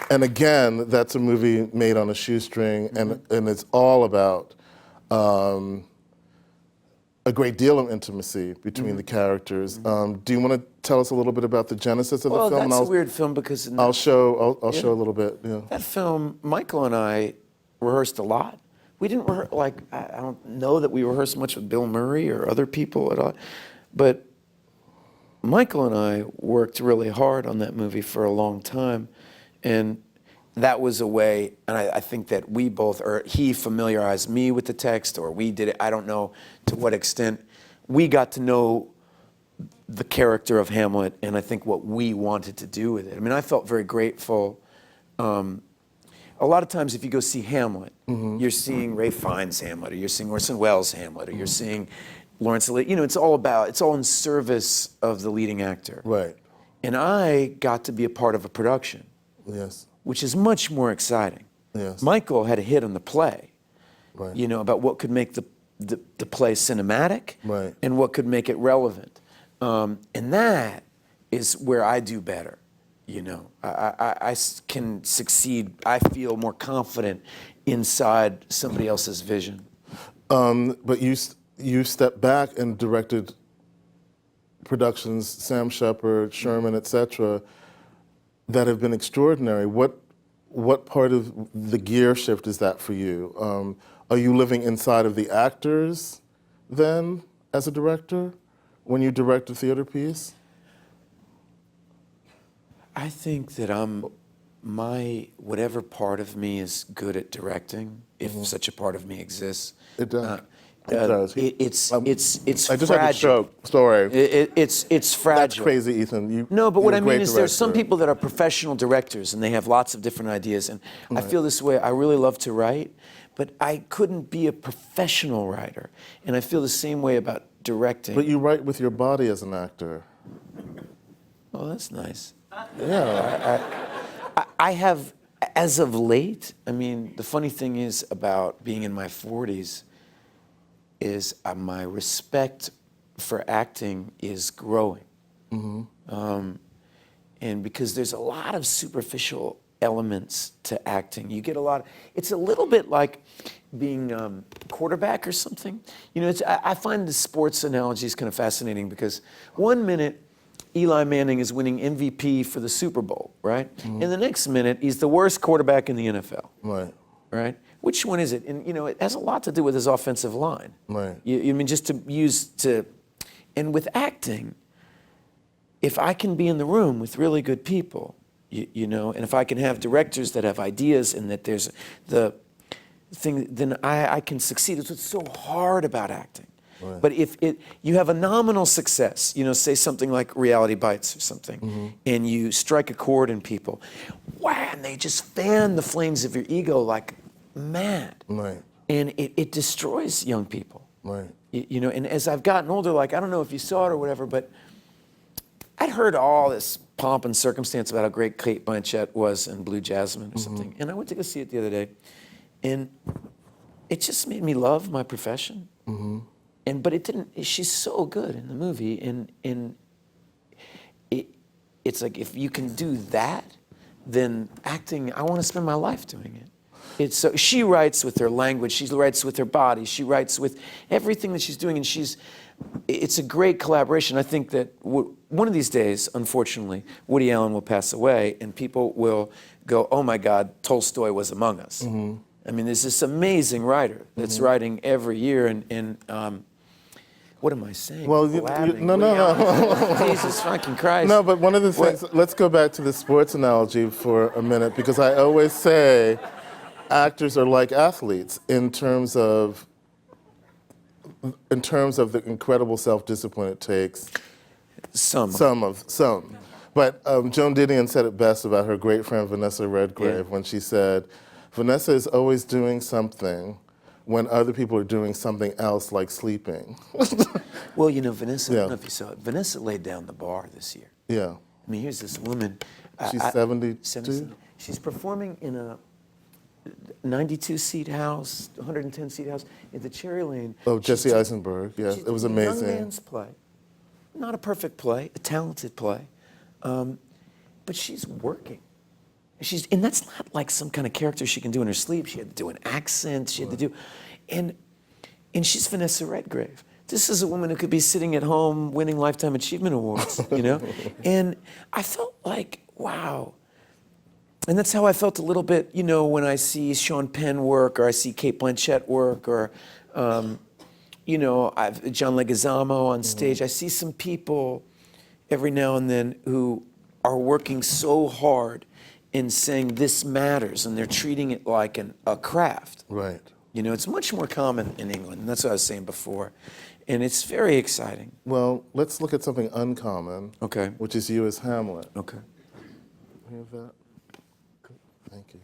And again, that's a movie made on a shoestring, and it's all about a great deal of intimacy between the characters. Do you want to tell us a little bit about the genesis of the film? Well, that's a weird film because I'll show a little bit. Yeah. that film, Michael and I rehearsed a lot. We didn't rehearse, I don't know that we rehearsed much with Bill Murray or other people at all, but Michael and I worked really hard on that movie for a long time. And that was a way, and I think that we both, or he familiarized me with the text, or we did it, I don't know to what extent. We got to know the character of Hamlet, and I think what we wanted to do with it. I mean, I felt very grateful. A lot of times if you go see Hamlet, you're seeing Ray Fiennes' Hamlet, or you're seeing Orson Welles' Hamlet, or you're seeing Lawrence Olivier. It's all in service of the leading actor. Right. And I got to be a part of a production. Yes. Which is much more exciting. Yes. Michael had a hit on the play, Right. About what could make the play cinematic, Right. and what could make it relevant. And that is where I do better. I can succeed. I feel more confident inside somebody else's vision. But you stepped back and directed productions, Sam Shepard, Sherman, etc., that have been extraordinary. What part of the gear shift is that for you? Are you living inside of the actors then as a director when you direct a theater piece? I think that whatever part of me is good at directing, if such a part of me exists. It does. It does. It's I just fragile. had a stroke. Sorry. It's fragile. That's crazy, Ethan. No, but what I you're a mean great is there's some director. people that are professional directors and they have lots of different ideas. And I feel this way. I really love to write, but I couldn't be a professional writer. And I feel the same way about directing. But you write with your body as an actor. Oh, that's nice. Yeah. I have, as of late, I mean, the funny thing is about being in my 40s is my respect for acting is growing. And because there's a lot of superficial elements to acting. You get a lot, it's a little bit like being quarterback or something. You know, I find the sports analogies kind of fascinating because 1 minute, Eli Manning is winning MVP for the Super Bowl, right? And the next minute, he's the worst quarterback in the NFL. Right. Right? Which one is it? And you know, it has a lot to do with his offensive line. Right. You mean just and with acting, if I can be in the room with really good people, you know, and if I can have directors that have ideas and that there's the thing, then I can succeed. It's what's so hard about acting. Right. But if you have a nominal success, you know, say something like Reality Bites or something, and you strike a chord in people, wow, and they just fan the flames of your ego like mad. Right. And it destroys young people. Right. You know, and as I've gotten older, like, I don't know if you saw it or whatever, but I'd heard all this pomp and circumstance about how great Kate Blanchett was in Blue Jasmine or something. And I went to go see it the other day, and it just made me love my profession. But it didn't, she's so good in the movie, and it's like, if you can do that, then acting, I want to spend my life doing it. It's so, she writes with her language, she writes with her body, she writes with everything that she's doing, and it's a great collaboration. I think that one of these days, unfortunately, Woody Allen will pass away, and people will go, oh my God, Tolstoy was among us. I mean, there's this amazing writer that's writing every year, and what am I saying? Well, no. Jesus fucking Christ. No, but one of the things, let's go back to the sports analogy for a minute, because I always say actors are like athletes in terms of the incredible self-discipline it takes. Some. But Joan Didion said it best about her great friend Vanessa Redgrave when she said, Vanessa is always doing something when other people are doing something else, like sleeping. Well, you know, Vanessa, I don't know if you saw it, Vanessa laid down the bar this year. Yeah. I mean, here's this woman. She's 72? She's performing in a 92-seat house, 110-seat house at the Cherry Lane. Oh, Jesse Eisenberg, yeah, it was amazing. A young man's play. Not a perfect play, a talented play. But she's working. And that's not like some kind of character she can do in her sleep. She had to do an accent, she had to do, and she's Vanessa Redgrave. This is a woman who could be sitting at home winning Lifetime Achievement Awards, you know? And I felt like, wow. And that's how I felt a little bit, you know, when I see Sean Penn work, or I see Kate Blanchett work, or, you know, John Leguizamo on stage. I see some people every now and then who are working so hard in saying this matters, and they're treating it like a craft. Right. You know, it's much more common in England, and that's what I was saying before. And it's very exciting. Well, let's look at something uncommon. Okay. Which is you as Hamlet. Okay. You have that? Good. Thank you.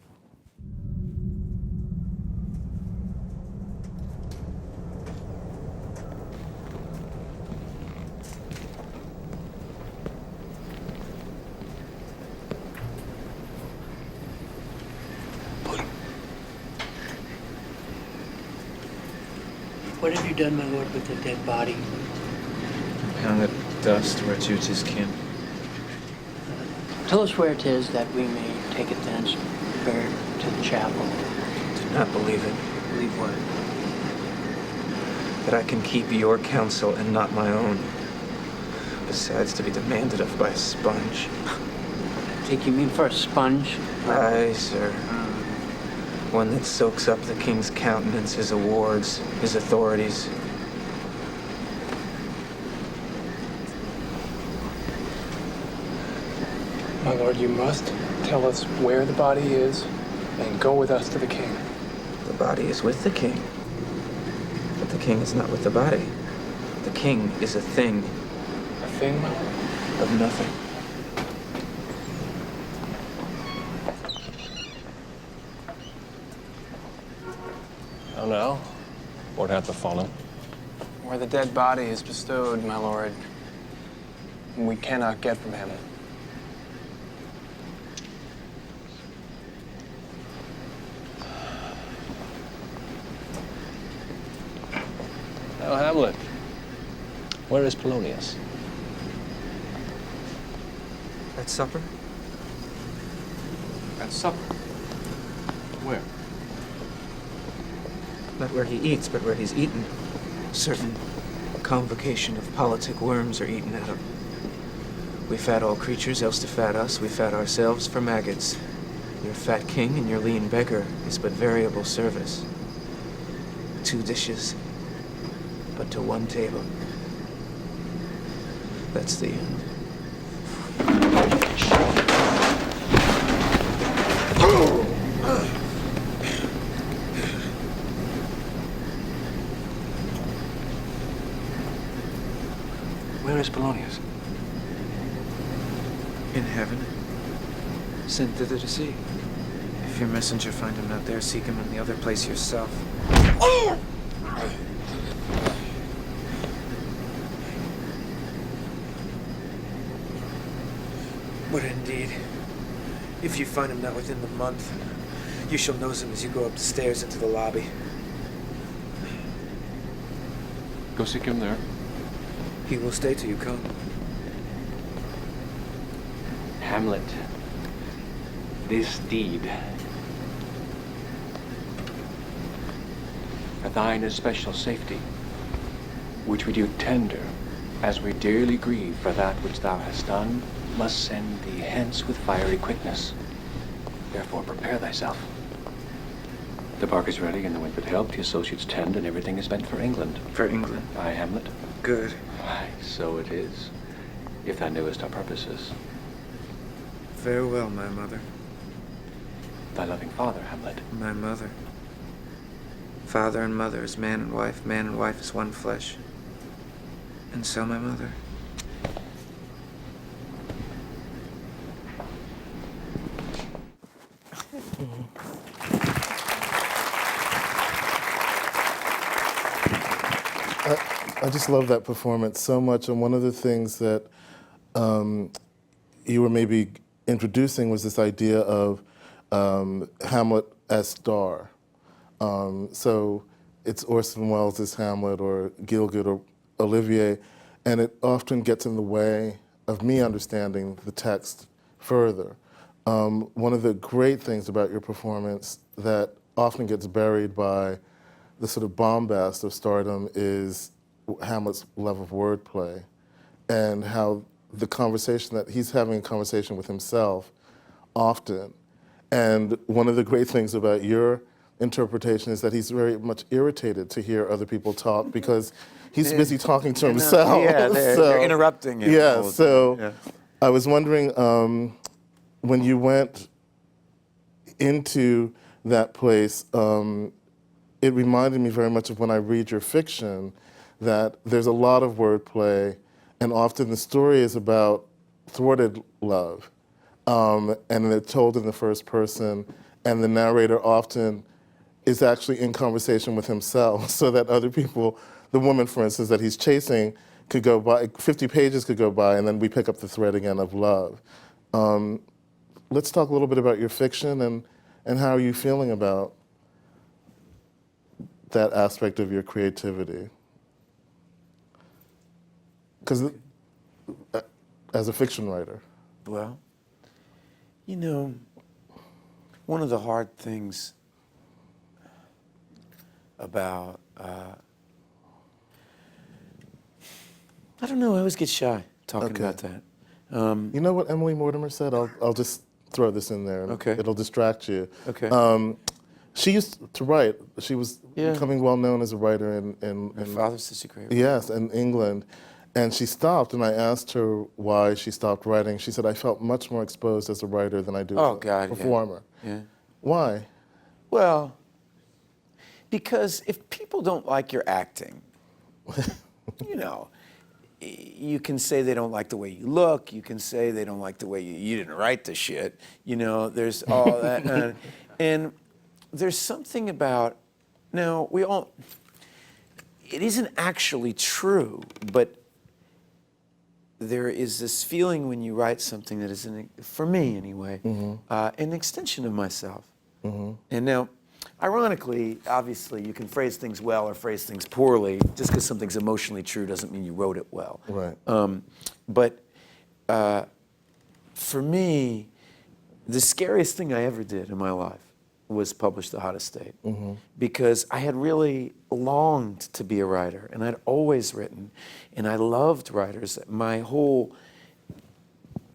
What have you done, my lord, with the dead body? Pound it dust where it suits his kin. Tell us where it is that we may take it thence, bear it to the chapel. Do not believe it. Believe what? That I can keep your counsel and not my own. Besides, to be demanded of by a sponge. I take you mean for a sponge? Aye, sir. One that soaks up the king's countenance, his awards, his authorities. My lord, you must tell us where the body is and go with us to the king. The body is with the king. But the king is not with the body. The king is a thing. A thing, my lord? Of nothing. How now? What hath befallen? Where the dead body is bestowed, my lord, we cannot get from Hamlet. Now, Hamlet, where is Polonius? At supper? At supper. Where? Not where he eats, but where he's eaten. Certain convocation of politic worms are eaten at him. We fat all creatures, else to fat us, we fat ourselves for maggots. Your fat king and your lean beggar is but variable service. 2 dishes, but to 1 table. That's the end. Where is Polonius? In heaven, sent thither to see. If your messenger find him not there, seek him in the other place yourself. But indeed, if you find him not within the month, you shall nose him as you go up the stairs into the lobby. Go seek him there. He will stay till you come. Hamlet, this deed, for thine especial safety, which we do tender, as we dearly grieve for that which thou hast done, must send thee hence with fiery quickness. Therefore prepare thyself. The bark is ready and the wind but help, the associates tend, and everything is bent for England. For England? Aye, Hamlet. Good. Aye, so it is, if thou knewest our purposes. Farewell, my mother. Thy loving father, Hamlet. My mother. Father and mother is man and wife is one flesh. And so my mother. I just love that performance so much, and one of the things that you were maybe introducing was this idea of Hamlet as star. So it's Orson Welles' Hamlet or Gielgud or Olivier, and it often gets in the way of me understanding the text further. One of the great things about your performance that often gets buried by the sort of bombast of stardom is Hamlet's love of wordplay and how the conversation that he's having a conversation with himself often. And one of the great things about your interpretation is that he's very much irritated to hear other people talk because he's busy talking to himself. Yeah, they're interrupting him. Yeah, so I was wondering when you went into that place, it reminded me very much of when I read your fiction, that there's a lot of wordplay, and often the story is about thwarted love, and they're told in the first person, and the narrator often is actually in conversation with himself, so that other people, the woman, for instance, that he's chasing, could go by, 50 pages could go by, and then we pick up the thread again of love. Let's talk a little bit about your fiction, and how are you feeling about that aspect of your creativity? Because as a fiction writer. Well, you know, one of the hard things about, I don't know, I always get shy talking about that. You know what Emily Mortimer said? I'll just throw this in there. Okay. It'll distract you. Okay. She used to write. She was becoming well known as a writer in My father's such a great writer. Yes, in England. And she stopped, and I asked her why she stopped writing. She said, I felt much more exposed as a writer than I do as a performer. Yeah. Why? Well, because if people don't like your acting, you know, you can say they don't like the way you look. You can say they don't like the way you didn't write the shit. You know, there's all that. And there's something about Now, it isn't actually true, but there is this feeling when you write something that is, for me anyway, an extension of myself. And now, ironically, obviously, you can phrase things well or phrase things poorly. Just because something's emotionally true doesn't mean you wrote it well. Right. But for me, the scariest thing I ever did in my life was publish The Hottest State, because I had really longed to be a writer, and I'd always written, and I loved writers.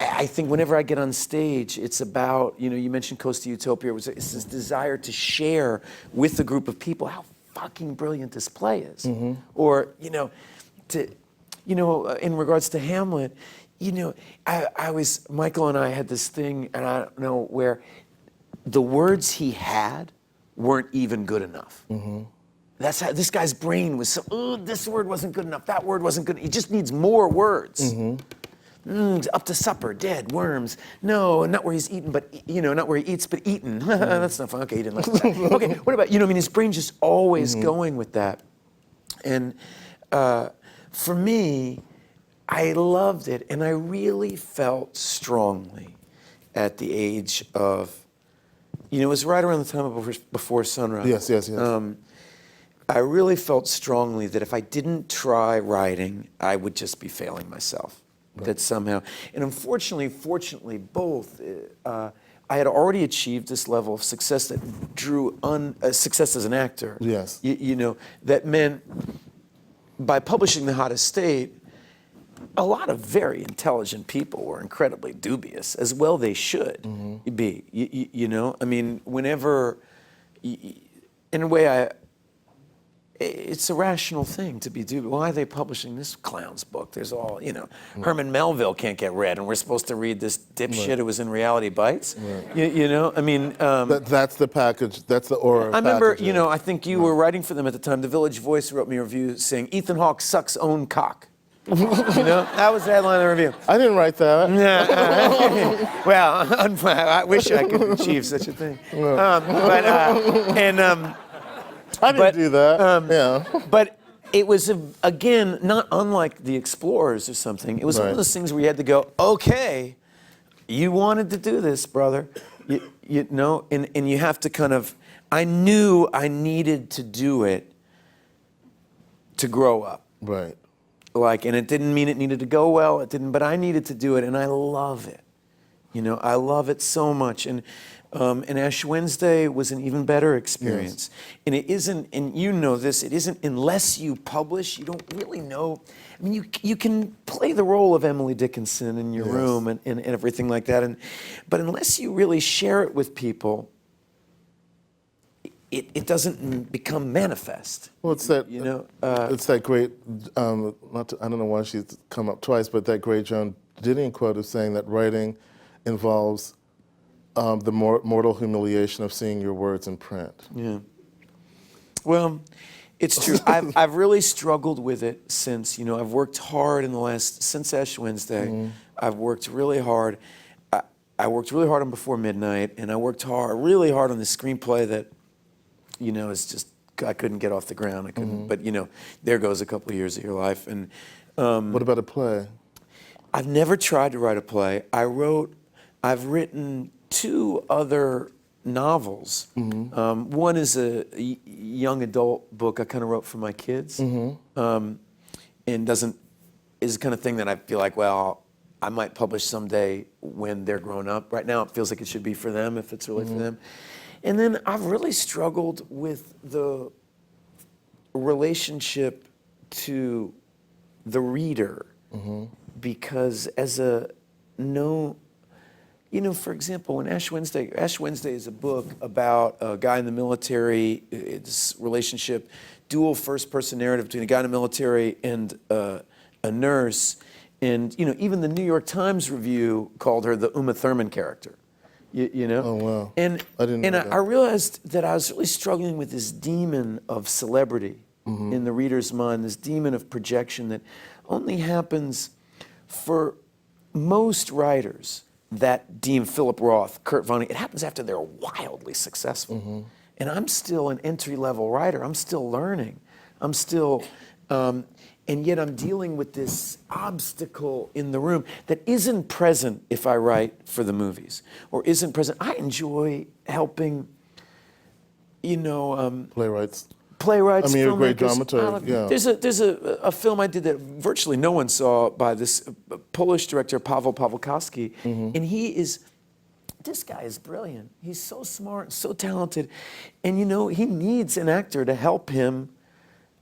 I think whenever I get on stage, it's about, you mentioned Coast to Utopia, it's this desire to share with a group of people how fucking brilliant this play is. Or, in regards to Hamlet, Michael and I had this thing, and I don't know, where the words he had weren't even good enough. That's how this guy's brain was this word wasn't good enough, that word wasn't good. He just needs more words. Up to supper, dead, worms. No, not where he's eaten, but, not where he eats, but eaten. That's not fun. Okay, he didn't like that. Okay, what about, his brain's just always going with that. And for me, I loved it, and I really felt strongly at the age of, it was right around the time of Before Sunrise. Yes. I really felt strongly that if I didn't try writing, I would just be failing myself. Right. That somehow, and fortunately, both, I had already achieved this level of success that drew success as an actor. Yes. That meant by publishing The Hottest State, a lot of very intelligent people were incredibly dubious, as well they should be. I mean, whenever, in a way, it's a rational thing to be dubious. Why are they publishing this clown's book? There's all, Herman Melville can't get read, and we're supposed to read this dipshit who was in Reality Bites. Right. I mean... that's the package, that's the aura. I remember, I think you were writing for them at the time. The Village Voice wrote me a review saying, Ethan Hawke sucks own cock. That was the headline of the review. I didn't write that. Well, I wish I could achieve such a thing. I didn't do that. But it was, again, not unlike The Explorers or something. It was one of those things where you had to go, okay, you wanted to do this, brother. And you have to kind of, I knew I needed to do it to grow up. Right. And it didn't mean it needed to go well, but I needed to do it, and I love it. I love it so much. And Ash Wednesday was an even better experience. Yes. And it isn't, and this, it isn't unless you publish, you don't really know. I mean, you can play the role of Emily Dickinson in your room and everything like that. But unless you really share it with people, it doesn't become manifest. Well, it's that it's that great. I don't know why she's come up twice, but that great Joan Didion quote of saying that writing involves the mortal humiliation of seeing your words in print. Yeah. Well, it's true. I've really struggled with it since I've worked hard since Ash Wednesday. I've worked really hard. I worked really hard on Before Midnight, and I worked really hard on the screenplay that. It's just, I couldn't get off the ground. I couldn't, but there goes a couple of years of your life. And what about a play? I've never tried to write a play. I've written 2 other novels. One is a young adult book I kind of wrote for my kids, and is the kind of thing that I feel like, well, I might publish someday when they're grown up. Right now, it feels like it should be for them, if it's really for them. And then I've really struggled with the relationship to the reader, because for example, when Ash Wednesday is a book about a guy in the military, it's relationship, dual first-person narrative between a guy in the military and a nurse, and even the New York Times review called her the Uma Thurman character. Oh, wow. And I didn't know that. I realized that I was really struggling with this demon of celebrity in the reader's mind, this demon of projection that only happens for most writers that deem Philip Roth, Kurt Vonnegut, it happens after they're wildly successful. And I'm still an entry-level writer. I'm still learning. I'm still, and yet I'm dealing with this obstacle in the room that isn't present if I write for the movies, or isn't present. I enjoy helping, Playwrights. I mean, you're a great filmmakers. dramaturg, yeah. There's a film I did that virtually no one saw by this Polish director, Paweł Pawłowski, and this guy is brilliant. He's so smart, so talented, and he needs an actor to help him.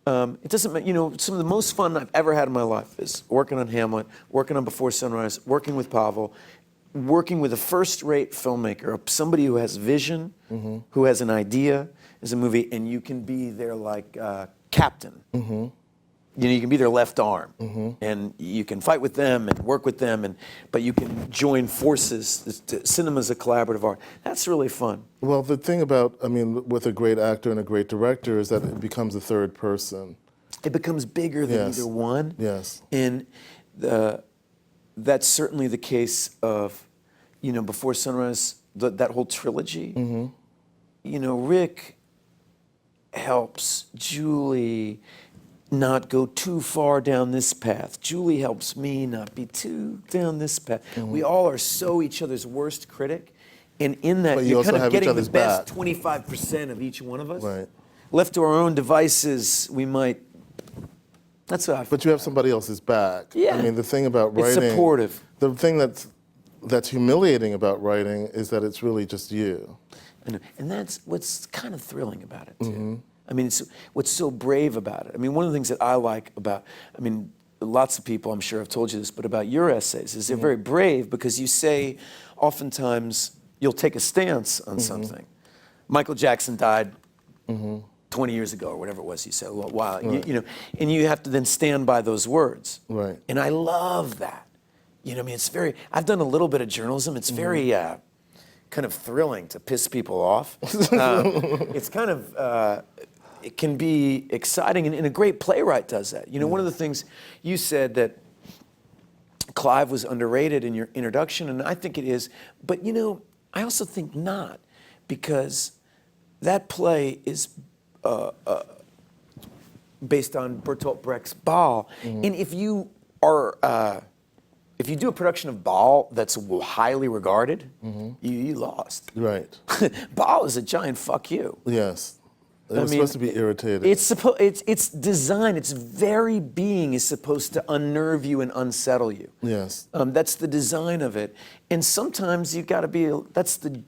It doesn't matter, some of the most fun I've ever had in my life is working on Hamlet, working on Before Sunrise, working with Paweł, working with a first-rate filmmaker, somebody who has vision, who has an idea as a movie, and you can be their captain. You can be their left arm, and you can fight with them and work with them, but you can join forces. Cinema's a collaborative art. That's really fun. Well, the thing about, with a great actor and a great director is that it becomes a third person. It becomes bigger than either one. Yes. And that's certainly the case of, Before Sunrise, that whole trilogy. Rick helps Julie not go too far down this path. Julie helps me not be too down this path. We all are so each other's worst critic. And in that, you're kind of getting the best 25% of each one of us. Right. Left to our own devices, we might. That's what I feel. But you have somebody else's back. Yeah. The thing about writing. It's supportive. The thing that's humiliating about writing is that it's really just you. And that's what's kind of thrilling about it, too. It's what's so brave about it. One of the things that I like about, lots of people, I'm sure, have told you this, but about your essays is they're very brave because you say, oftentimes, you'll take a stance on something. Michael Jackson died 20 years ago, or whatever it was you said, a little while, Right. And you have to then stand by those words. Right. And I love that. It's very, I've done a little bit of journalism. It's very kind of thrilling to piss people off. It's kind of, it can be exciting, and a great playwright does that. One of the things you said that Clive was underrated in your introduction, and I think it is, but I also think not, because that play is based on Bertolt Brecht's Baal, and if you do a production of Baal that's highly regarded, you lost. Right. Baal is a giant fuck you. Yes. It's supposed to be irritating. It's design, its very being is supposed to unnerve you and unsettle you. Yes. That's the design of it. And sometimes you got to be, that's the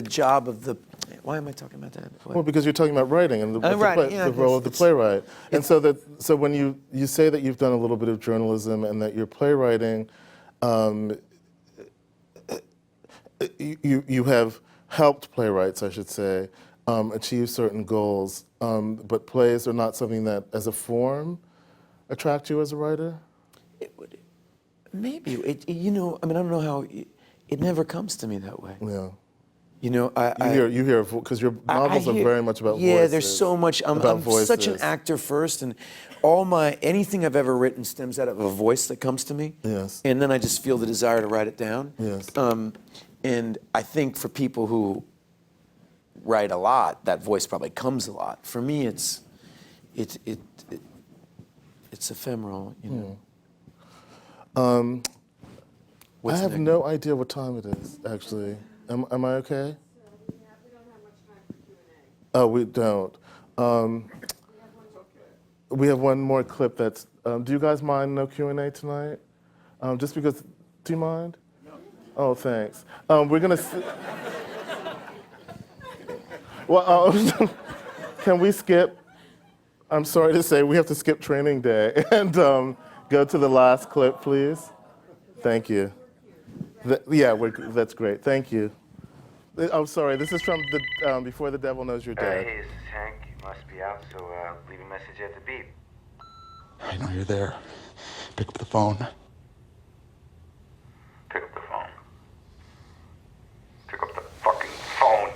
job of the, why am I talking about that? Well, because you're talking about writing and the role of the playwright. And so when you say that you've done a little bit of journalism and that you're playwriting, you have helped playwrights, I should say, achieve certain goals, but plays are not something that, as a form, attract you as a writer? It would, maybe. I don't know how, it never comes to me that way. Yeah. You hear, because your novels are very much about voices. Yeah, there's so much. I'm such an actor first, and anything I've ever written stems out of a voice that comes to me. Yes. And then I just feel the desire to write it down. Yes. And I think for people who write a lot, that voice probably comes a lot. For me, it's ephemeral, I What's have next? no idea what time it is, actually. Am I okay? We don't have much time for Q&A. Oh, we don't. We have one more clip that's, do you guys mind no Q&A tonight? Just because, do you mind? No. Oh, thanks. We're gonna, can we skip? I'm sorry to say, we have to skip training day and go to the last clip, please. Thank you. That's great. Thank you. I'm sorry. This is from the Before the Devil Knows You're Dead. Hey, this is Hank. You must be out, so leave a message at the beep. I know you're there. Pick up the phone. Pick up the phone. Pick up the fucking phone.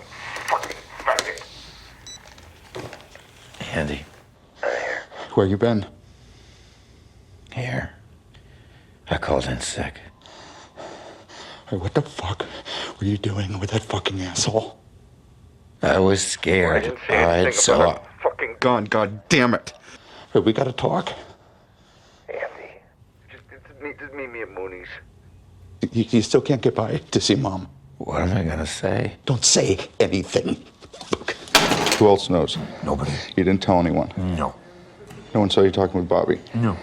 Fucking faggot. Andy. Here. Where you been? Here. I called in sick. Hey, what the fuck were you doing with that fucking asshole? I was scared. All right, so Fucking gun, god damn it. Hey, we gotta talk. Andy, just meet me at Mooney's. You still can't get by to see Mom. what am I gonna say? Don't say anything. Look, who else knows? Nobody. You didn't tell anyone? No. No one saw you talking with Bobby? No.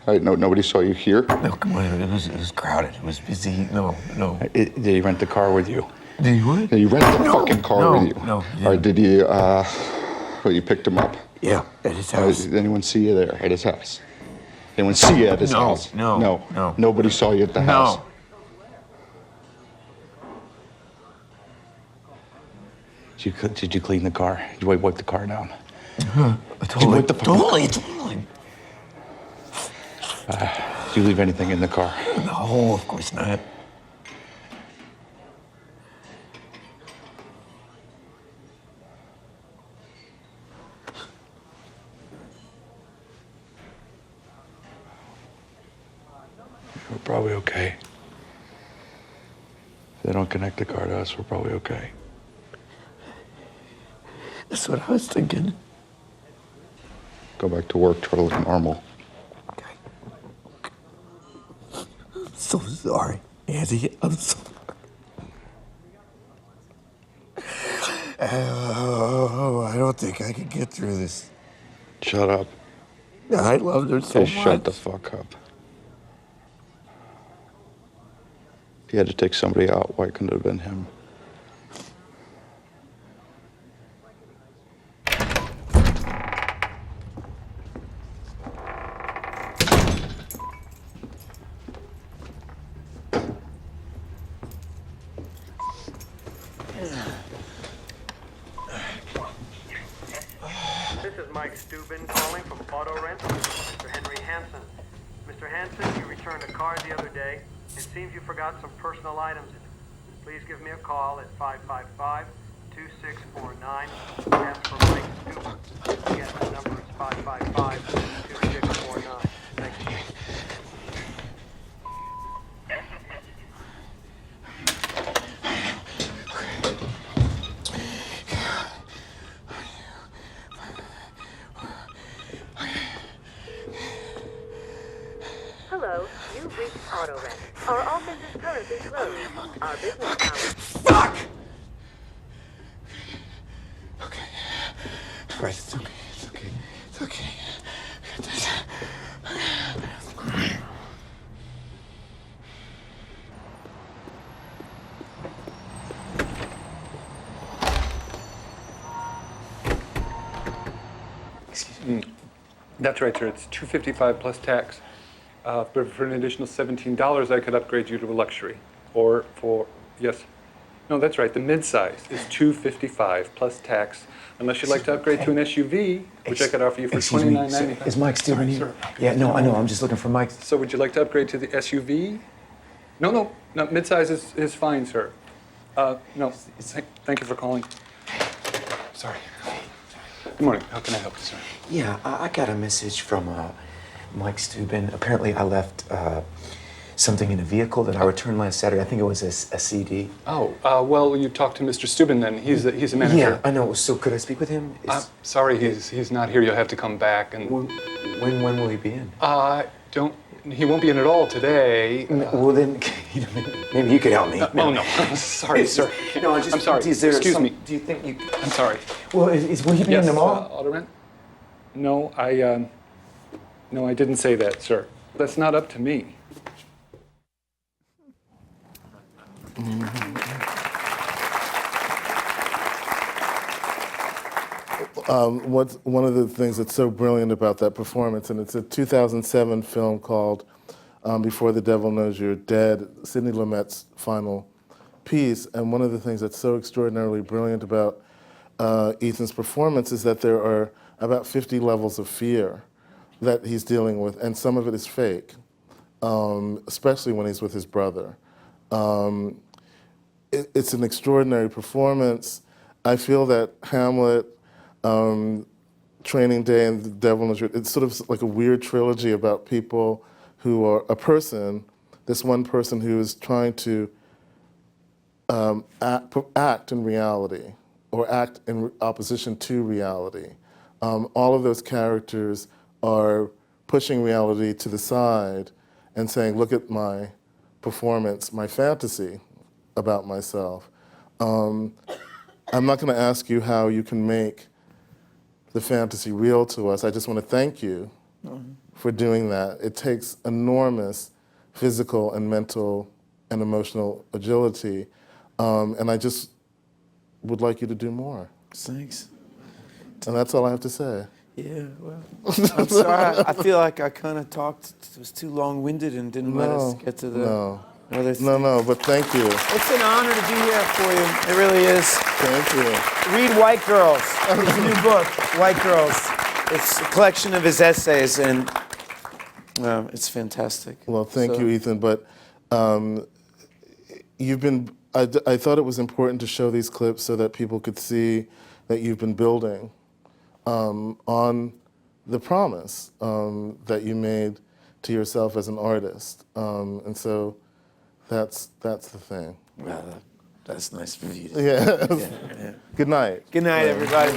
Nobody saw you here? No, come on. It was crowded. It was busy. No. Did he rent the car with you? Did you what? Did he rent the fucking car with you? No. Or did you, you picked him up? Yeah, at his house. Did anyone see you there at his house? Anyone see you at his house? No. Nobody saw you at the house? Did you clean the car? Did you wipe the car down? Totally. Did you wipe the fucking Totally. Did you leave anything in the car? No, of course not. We're probably okay. If they don't connect the car to us, we're probably okay. That's what I was thinking. Go back to work, try to look normal. I'm so sorry, Andy. I'm so... I don't think I can get through this. Shut up. I loved her so much. Shut the fuck up. If you had to take somebody out, why couldn't it have been him? This is Mike Steuben calling from Auto Rent. Mr. Henry Hansen. Mr. Hansen, you returned a car the other day. It seems you forgot some personal items in it. Please give me a call at 555-2649. Ask for Mike Steuben. Again, that number is 555-2649. Thank you. Hello, you've reached Auto Rent. Our office is currently closed. Our business hours... Fuck! Okay. All right, it's okay. It's okay. That's right, sir. It's $255 plus tax. But for an additional $17, I could upgrade you to a luxury. Or for, yes. No, that's right. The mid-size is $255 plus tax. Unless you'd like to upgrade to an SUV, which I could offer you for $29.95. Is Mike Steuben here? Yeah, no, I know. I'm just looking for Mike. So would you like to upgrade to the SUV? No, mid-size is fine, sir. No, thank you for calling. Sorry. Good morning. How can I help you, sir? Yeah, I got a message from Mike Steuben. Apparently, I left something in a vehicle that I returned last Saturday. I think it was a CD. Oh, well, you talked to Mr. Steuben then. He's a manager. Yeah, I know. So could I speak with him? Sorry, he's not here. You'll have to come back. And when will he be in? He won't be in at all today. Well, then, maybe you could help me. Oh, no. Sorry, sir. No, I'm sorry. Excuse me. Do you think you... I'm sorry. Well, will he be in tomorrow? Auto Rent? No, no, I didn't say that, sir. That's not up to me. What's one of the things that's so brilliant about that performance, and it's a 2007 film called Before the Devil Knows You're Dead, Sidney Lumet's final piece, and one of the things that's so extraordinarily brilliant about Ethan's performance is that there are about 50 levels of fear that he's dealing with, and some of it is fake, especially when he's with his brother. It's an extraordinary performance. I feel that Hamlet, Training Day, and The Devil Knows You're Dead, it's sort of like a weird trilogy about people who are this one person who is trying to act in reality, or act in opposition to reality. All of those characters are pushing reality to the side and saying, look at my performance, my fantasy about myself. I'm not going to ask you how you can make the fantasy real to us. I just want to thank you for doing that. It takes enormous physical and mental and emotional agility, and I just would like you to do more. Thanks. And that's all I have to say. Yeah, well, I'm sorry. I feel like I kind of talked, it was too long-winded and didn't let us get to the other thing. No, but thank you. It's an honor to be here for you. It really is. Thank you. Read White Girls, his new book, White Girls. It's a collection of his essays, and it's fantastic. Well, thank you, Ethan. But you've been, I thought it was important to show these clips so that people could see that you've been building on the promise that you made to yourself as an artist. And so that's the thing. Well, that's nice of you. Yeah. Yeah. Good night. Good night, everybody.